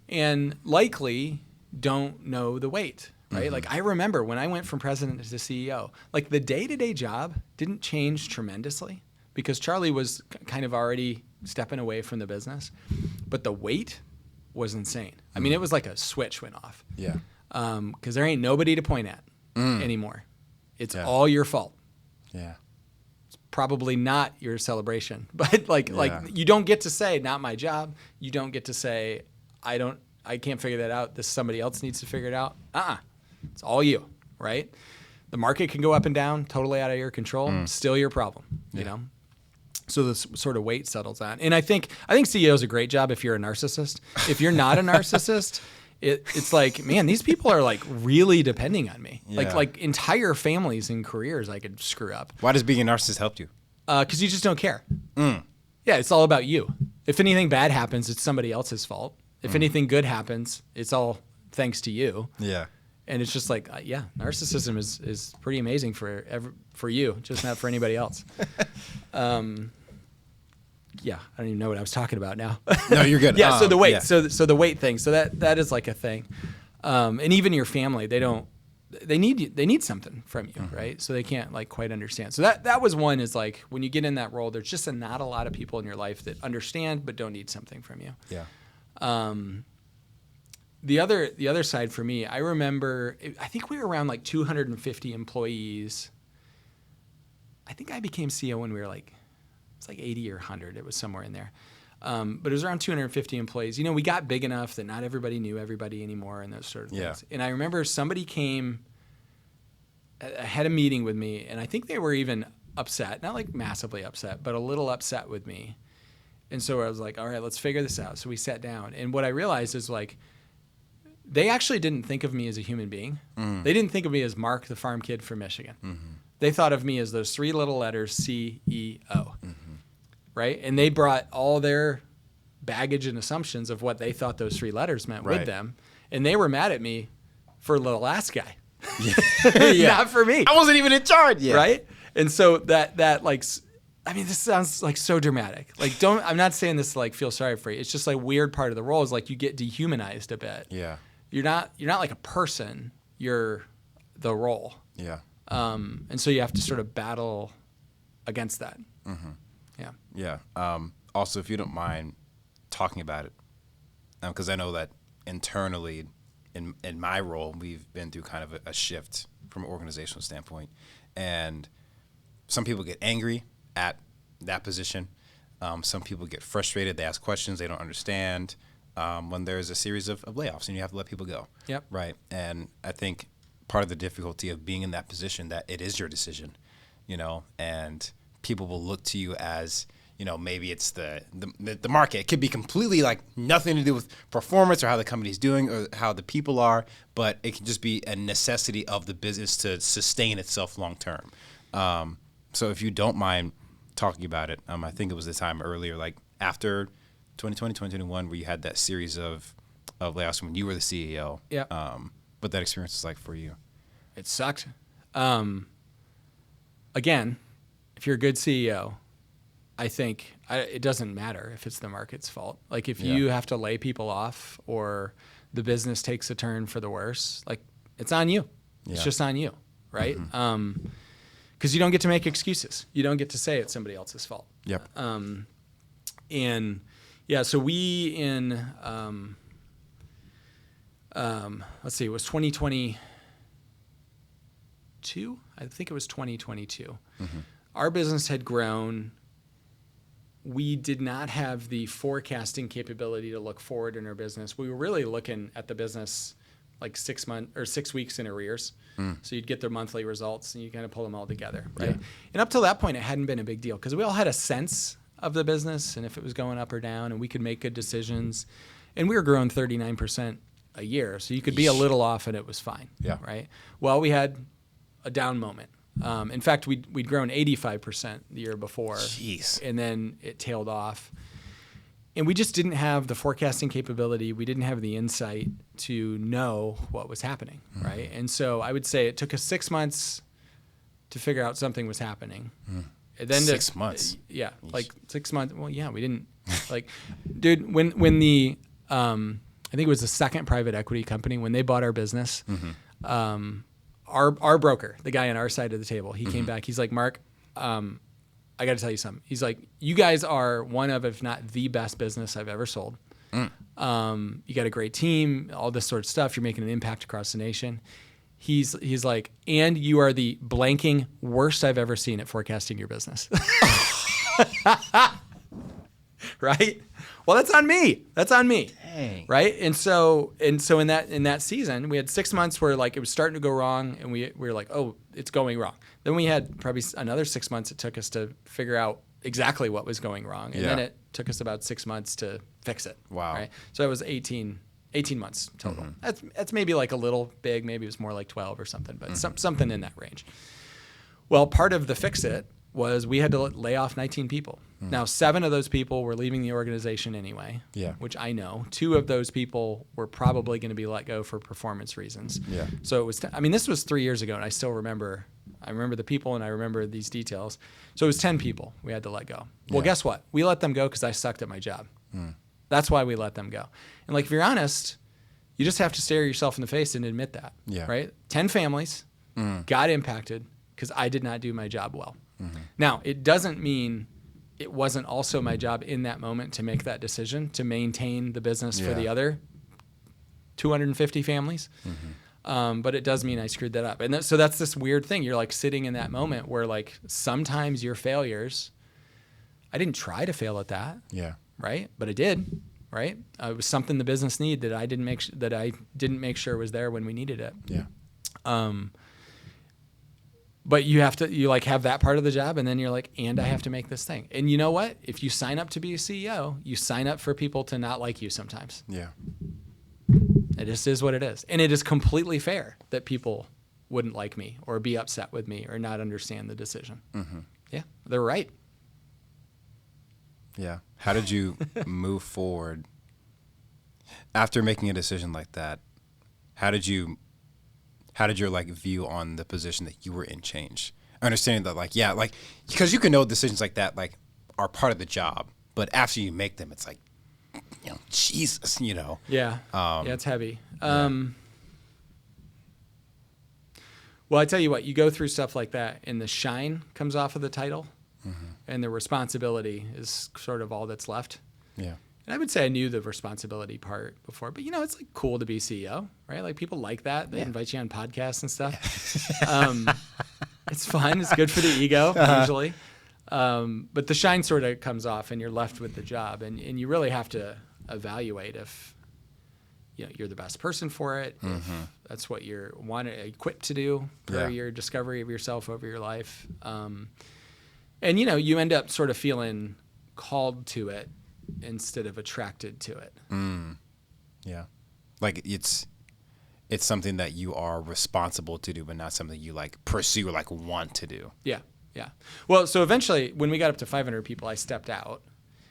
and likely don't know the weight, right? Like I remember when I went from president to CEO, like the day-to-day job didn't change tremendously because Charlie was kind of already stepping away from the business, but the weight was insane. I mean, it was like a switch went off. Yeah. Because there ain't nobody to point at anymore. It's all your fault. Yeah. It's probably not your celebration, but like you don't get to say, not my job. You don't get to say, I can't figure that out. Somebody else needs to figure it out. It's all you, right? The market can go up and down, totally out of your control. Still your problem, you know? So this sort of weight settles on. And I think CEO is a great job if you're a narcissist. If you're not a narcissist, it's like, man, these people are like really depending on me. Yeah. Like entire families and careers I could screw up. Why does being a narcissist help you? Because you just don't care. Yeah, it's all about you. If anything bad happens, it's somebody else's fault. If anything good happens, it's all thanks to you. Yeah. And it's just like, narcissism is pretty amazing for you, just not for anybody else. I don't even know what I was talking about now. No, you're good. So the weight, so the weight thing, so that is like a thing, and even your family, they need something from you, right? So they can't like quite understand. So that was one is like when you get in that role, there's just not a lot of people in your life that understand but don't need something from you. Yeah. The other side for me, I remember, I think we were around like 250 employees. I think I became CEO when we were like, it's like 80 or 100. It was somewhere in there. But it was around 250 employees. You know, we got big enough that not everybody knew everybody anymore and those sort of things. And I remember somebody came, had a meeting with me, and I think they were even upset, not like massively upset, but a little upset with me. And so I was like, all right, let's figure this out. So we sat down. And what I realized is like, they actually didn't think of me as a human being. They didn't think of me as Mark, the farm kid from Michigan. They thought of me as those three little letters, CEO, right? And they brought all their baggage and assumptions of what they thought those three letters meant with them. And they were mad at me for the last guy, not for me. I wasn't even in charge yet. Right? And so that like, I mean, this sounds like so dramatic. Like, I'm not saying this to like feel sorry for you. It's just like weird part of the role is like you get dehumanized a bit. Yeah. You're not like a person. You're the role. Yeah. And so you have to sort of battle against that. Yeah. Yeah. Also, if you don't mind talking about it, because I know that internally in my role, we've been through kind of a shift from an organizational standpoint. And some people get angry at that position. Some people get frustrated. They ask questions they don't understand when there's a series of layoffs and you have to let people go. Yep. Right. And I think part of the difficulty of being in that position that it is your decision, you know, and people will look to you as, you know, maybe it's the market. It could be completely like nothing to do with performance or how the company's doing or how the people are, but it can just be a necessity of the business to sustain itself long term. So if you don't mind talking about it. I think it was the time earlier, like after 2020, 2021, where you had that series of layoffs when you were the CEO. Yeah. What that experience was like for you. It sucked. Again, if you're a good CEO, I think it doesn't matter if it's the market's fault. Like if you have to lay people off or the business takes a turn for the worse, like it's on you. Yeah. It's just on you, right? Because you don't get to make excuses. You don't get to say it's somebody else's fault. Yep. And yeah, so we in let's see, it was 2022. I think it was 2022. Our business had grown. We did not have the forecasting capability to look forward in our business. We were really looking at the business like 6 months or 6 weeks in arrears. So you'd get their monthly results and you kind of pull them all together, right? Yeah. And up till that point, it hadn't been a big deal because we all had a sense of the business and if it was going up or down, and we could make good decisions. And we were growing 39% a year, so you could be a little off and it was fine, right? Well, we had a down moment. In fact, we'd grown 85% the year before. Jeez. And then it tailed off. And we just didn't have the forecasting capability. We didn't have the insight to know what was happening, right? And so I would say it took us 6 months to figure out something was happening. And then 6 months? Yeah, like 6 months. Well, yeah, we didn't. Like, dude, when the, I think it was the second private equity company, when they bought our business, our broker, the guy on our side of the table, he came back. He's like, Mark, I got to tell you something. He's like, you guys are one of, if not the best business I've ever sold. You got a great team, all this sort of stuff. You're making an impact across the nation. He's like, and you are the blanking worst I've ever seen at forecasting your business. Right? Well, that's on me. That's on me. Dang. Right? And so in that season, we had 6 months where like it was starting to go wrong, and we were like, oh, it's going wrong. Then we had probably another 6 months it took us to figure out exactly what was going wrong, and then it took us about 6 months to fix it. Wow. Right? So it was 18 months total. That's maybe like a little big. Maybe it was more like 12 or something, but something in that range. Well, part of the fix it was we had to lay off 19 people. Now, 7 of those people were leaving the organization anyway, which I know. 2 of those people were probably going to be let go for performance reasons. Yeah. So it was, this was 3 years ago, and I still remember. I remember the people, and I remember these details. So it was 10 people we had to let go. Well, guess what? We let them go because I sucked at my job. That's why we let them go. And like, if you're honest, you just have to stare yourself in the face and admit that, right? 10 families got impacted because I did not do my job well. Now, it doesn't mean it wasn't also my job in that moment to make that decision to maintain the business for the other 250 families. But it does mean I screwed that up. And so that's this weird thing. You're like sitting in that moment where like sometimes your failures, I didn't try to fail at that. Right? But I did. Right? It was something the business needed that I didn't make sure was there when we needed it. But you have to, have that part of the job, and then you're like, and I have to make this thing. And you know what? If you sign up to be a CEO, you sign up for people to not like you sometimes. It just is what it is. And it is completely fair that people wouldn't like me or be upset with me or not understand the decision. Yeah, they're right. Yeah. How did you move forward after making a decision like that? How did your view on the position that you were in change? Understanding that because you can know decisions like that are part of the job, but after you make them, it's like, Jesus, Yeah. It's heavy. Well, I tell you what, you go through stuff like that and the shine comes off of the title and the responsibility is sort of all that's left. And I would say I knew the responsibility part before, but it's like cool to be CEO, right? Like people like that. They invite you on podcasts and stuff. It's fun. It's good for the ego usually. But the shine sort of comes off and you're left with the job, and you really have to evaluate if you're the best person for it, if that's what you're equipped to do per your discovery of yourself over your life. And you end up sort of feeling called to it instead of attracted to it. Like it's something that you are responsible to do, but not something you pursue or want to do. Yeah. Yeah. Well, so eventually when we got up to 500 people, I stepped out.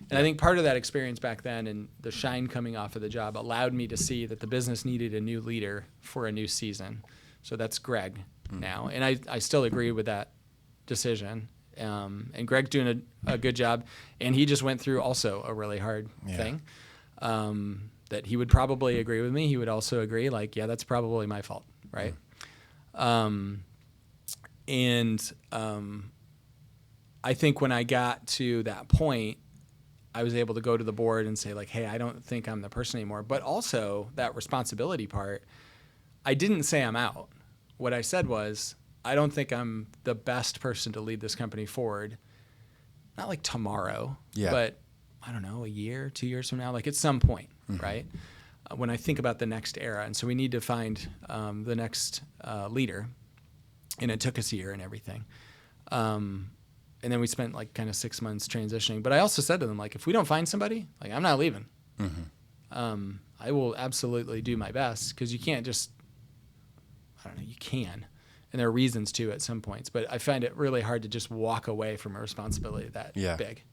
And I think part of that experience back then and the shine coming off of the job allowed me to see that the business needed a new leader for a new season. So that's Greg now. And I still agree with that decision. And Greg's doing a good job. And he just went through also a really hard thing that he would probably agree with me. He would also agree, like, yeah, that's probably my fault, right? I think when I got to that point, I was able to go to the board and say, like, hey, I don't think I'm the person anymore. But also that responsibility part, I didn't say I'm out. What I said was, I don't think I'm the best person to lead this company forward. Not like tomorrow, but I don't know, a year, 2 years from now, like at some point, right? When I think about the next era. And so we need to find the next leader. And it took us a year and everything. And then we spent like kind of 6 months transitioning. But I also said to them, like, if we don't find somebody, like, I'm not leaving. I will absolutely do my best because you can't just, I don't know, you can. And there are reasons to at some points. But I find it really hard to just walk away from a responsibility that big.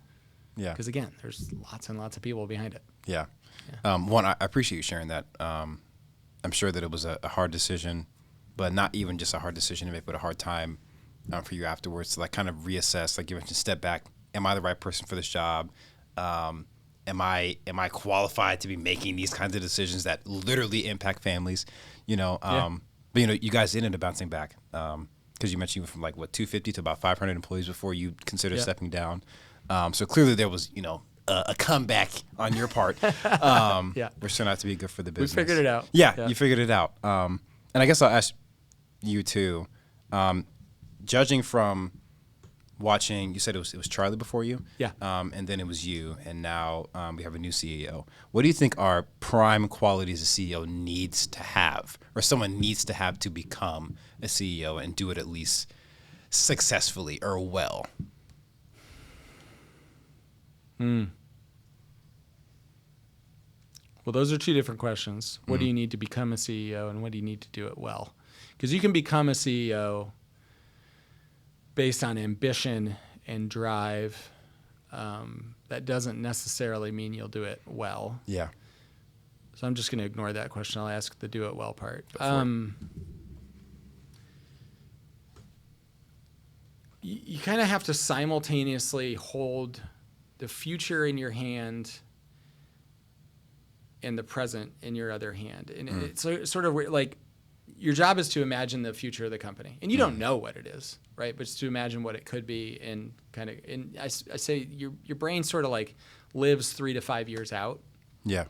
Yeah. Because, again, there's lots and lots of people behind it. Yeah. One, I appreciate you sharing that. I'm sure that it was a hard decision, but not even just a hard decision to make, but a hard time for you afterwards to like kind of reassess, like you mentioned, step back. Am I the right person for this job? Am I qualified to be making these kinds of decisions that literally impact families? But you guys ended up bouncing back because you mentioned you went from like 250 to about 500 employees before you considered stepping down. So clearly there was a comeback on your part, which turned out to be good for the business. We figured it out. Yeah, you figured it out. And I guess I'll ask you too. Judging from watching, you said it was Charlie before you? Yeah. And then it was you, and now we have a new CEO. What do you think are prime qualities a CEO needs to have, or someone needs to have to become a CEO and do it at least successfully or well? Well, those are two different questions. What do you need to become a CEO, and what do you need to do it well? Because you can become a CEO based on ambition and drive. That doesn't necessarily mean you'll do it well. Yeah. So I'm just going to ignore that question. I'll ask the do it well part. You kind of have to simultaneously hold the future in your hand and the present in your other hand. And it's sort of weird, like, your job is to imagine the future of the company. And you don't know what it is, right? But it's to imagine what it could be and kind of, and I say your brain sort of like lives 3 to 5 years out. Yeah.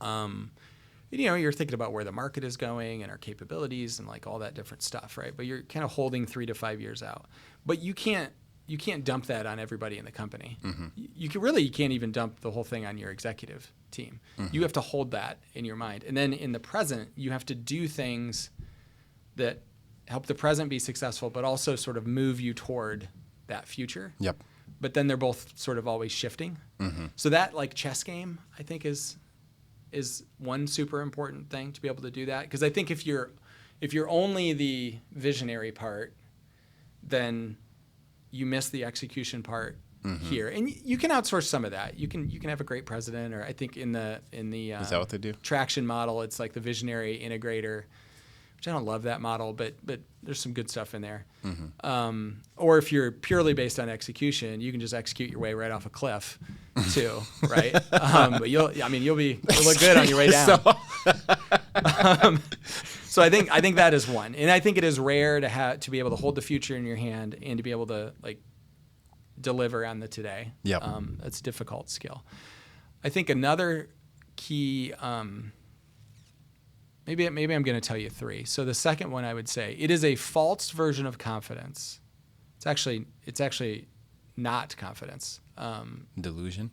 You're thinking about where the market is going and our capabilities and like all that different stuff, right? But you're kind of holding 3 to 5 years out. But you can't dump that on everybody in the company. You can't even dump the whole thing on your executive team. You have to hold that in your mind. And then in the present, you have to do things that help the present be successful, but also sort of move you toward that future. Yep. But then they're both sort of always shifting. So that like chess game, I think is one super important thing to be able to do that. Because I think if you're only the visionary part, then you miss the execution part here. And you can outsource some of that. You can have a great president, or I think in the is that what they do? Traction model, it's like the visionary integrator, which I don't love that model, but there's some good stuff in there. Or if you're purely based on execution, you can just execute your way right off a cliff too, right? But you'll look good on your way down. So I think that is one. And I think it is rare to be able to hold the future in your hand and to be able to like deliver on the today. Yep. That's a difficult skill. I think another key, maybe I'm going to tell you 3. So the second one, I would say it is a false version of confidence. It's actually not confidence. Delusion,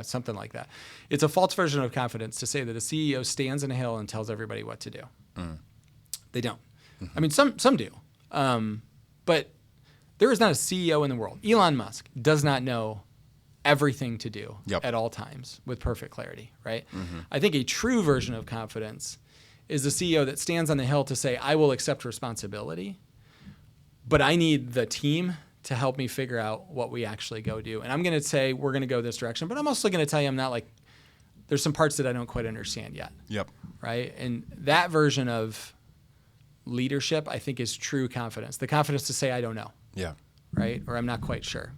something like that. It's a false version of confidence to say that a CEO stands on a hill and tells everybody what to do. They don't. I mean, some do. But there is not a CEO in the world. Elon Musk does not know everything to do at all times with perfect clarity, right? I think a true version of confidence is a CEO that stands on the hill to say, I will accept responsibility, but I need the team to help me figure out what we actually go do. And I'm going to say we're going to go this direction, but I'm also going to tell you I'm not like, there's some parts that I don't quite understand yet. Yep. Right? And that version of leadership, I think, is true confidence. The confidence to say, I don't know. Yeah. Right? Or I'm not quite sure.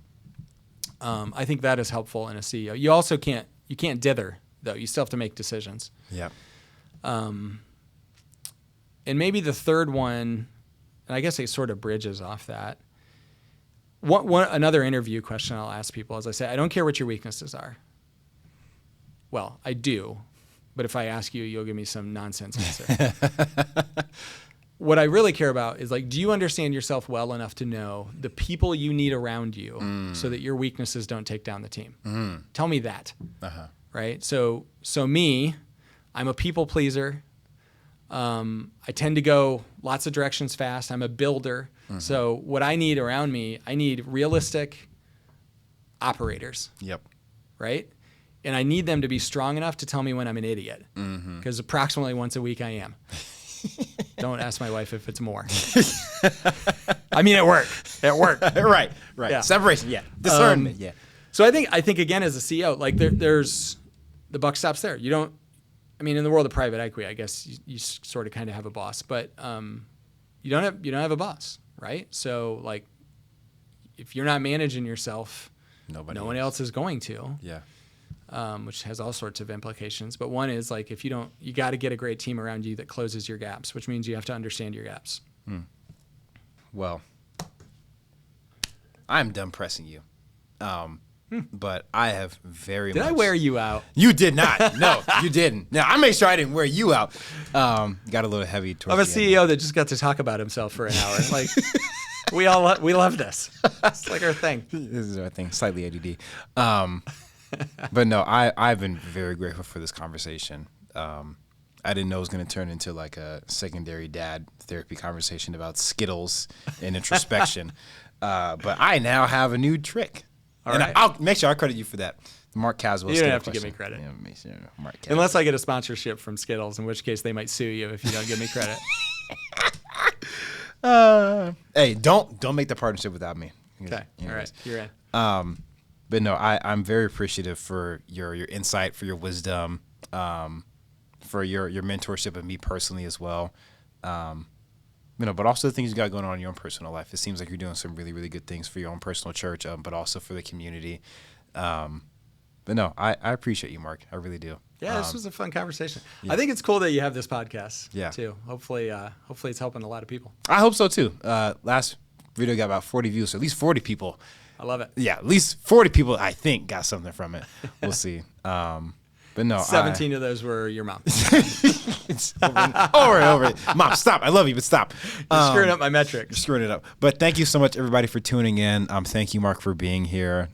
I think that is helpful in a CEO. You also can't dither, though. You still have to make decisions. Yeah. And maybe the third one, and I guess it sort of bridges off that. Another interview question I'll ask people is I say, I don't care what your weaknesses are. Well, I do, but if I ask you, you'll give me some nonsense answer. What I really care about is like, do you understand yourself well enough to know the people you need around you so that your weaknesses don't take down the team? Tell me that. Right? So me, I'm a people pleaser. I tend to go lots of directions fast. I'm a builder. So what I need around me, I need realistic operators. Yep. Right? And I need them to be strong enough to tell me when I'm an idiot. Because approximately once a week I am. Don't ask my wife if it's more. I mean, at work. Right. Yeah. Separation. Yeah. Discernment. Yeah. So I think again, as a CEO, like there's the buck stops there. You don't. I mean, in the world of private equity, I guess you sort of kind of have a boss, but you don't have a boss, right? So like, if you're not managing yourself, no one else is going to. Yeah. Which has all sorts of implications. But one is like, if you don't, you got to get a great team around you that closes your gaps, which means you have to understand your gaps. Well, I'm done pressing you. But I have very much. Did I wear you out? You did not. No, you didn't. Now, I made sure I didn't wear you out. Got a little heavy towards I'm a the CEO that just got to talk about himself for an hour. Like, we love this. It's like our thing. This is our thing. Slightly ADD. But no, I've been very grateful for this conversation. I didn't know it was going to turn into like a secondary dad therapy conversation about Skittles and introspection. But I now have a new trick. All right. I'll make sure I credit you for that. Mark Caswell. You don't have to give me credit. Yeah, Mark Caswell. Unless I get a sponsorship from Skittles, in which case they might sue you if you don't give me credit. Hey, don't make the partnership without me. Okay. All right. You're in. But no, I'm very appreciative for your insight, for your wisdom, for your mentorship of me personally as well. But also the things you got going on in your own personal life. It seems like you're doing some really, really good things for your own personal church, but also for the community. But no, I appreciate you, Mark. I really do. Yeah, this was a fun conversation. Yeah. I think it's cool that you have this podcast too. Hopefully it's helping a lot of people. I hope so too. Last video got about 40 views, so at least 40 people. I love it. Yeah, at least 40 people, I think, got something from it. We'll see. But no, 17 of those were your mom. It's over and over. Mom, stop. I love you, but stop. You're screwing up my metric. You're screwing it up. But thank you so much, everybody, for tuning in. Thank you, Mark, for being here.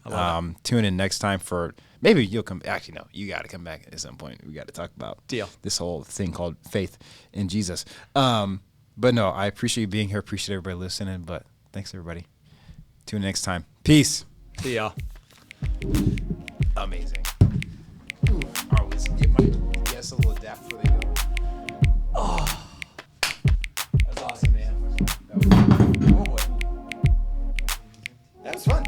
Tune in next time for maybe you'll come. Actually, no, you got to come back at some point. We got to talk about this whole thing called faith in Jesus. But no, I appreciate you being here. Appreciate everybody listening. But thanks, everybody. Tune in next time. Peace. See y'all. Amazing. Ooh, I always get my guests a little dap before they go. Oh, that's awesome, man. Oh boy. That was fun.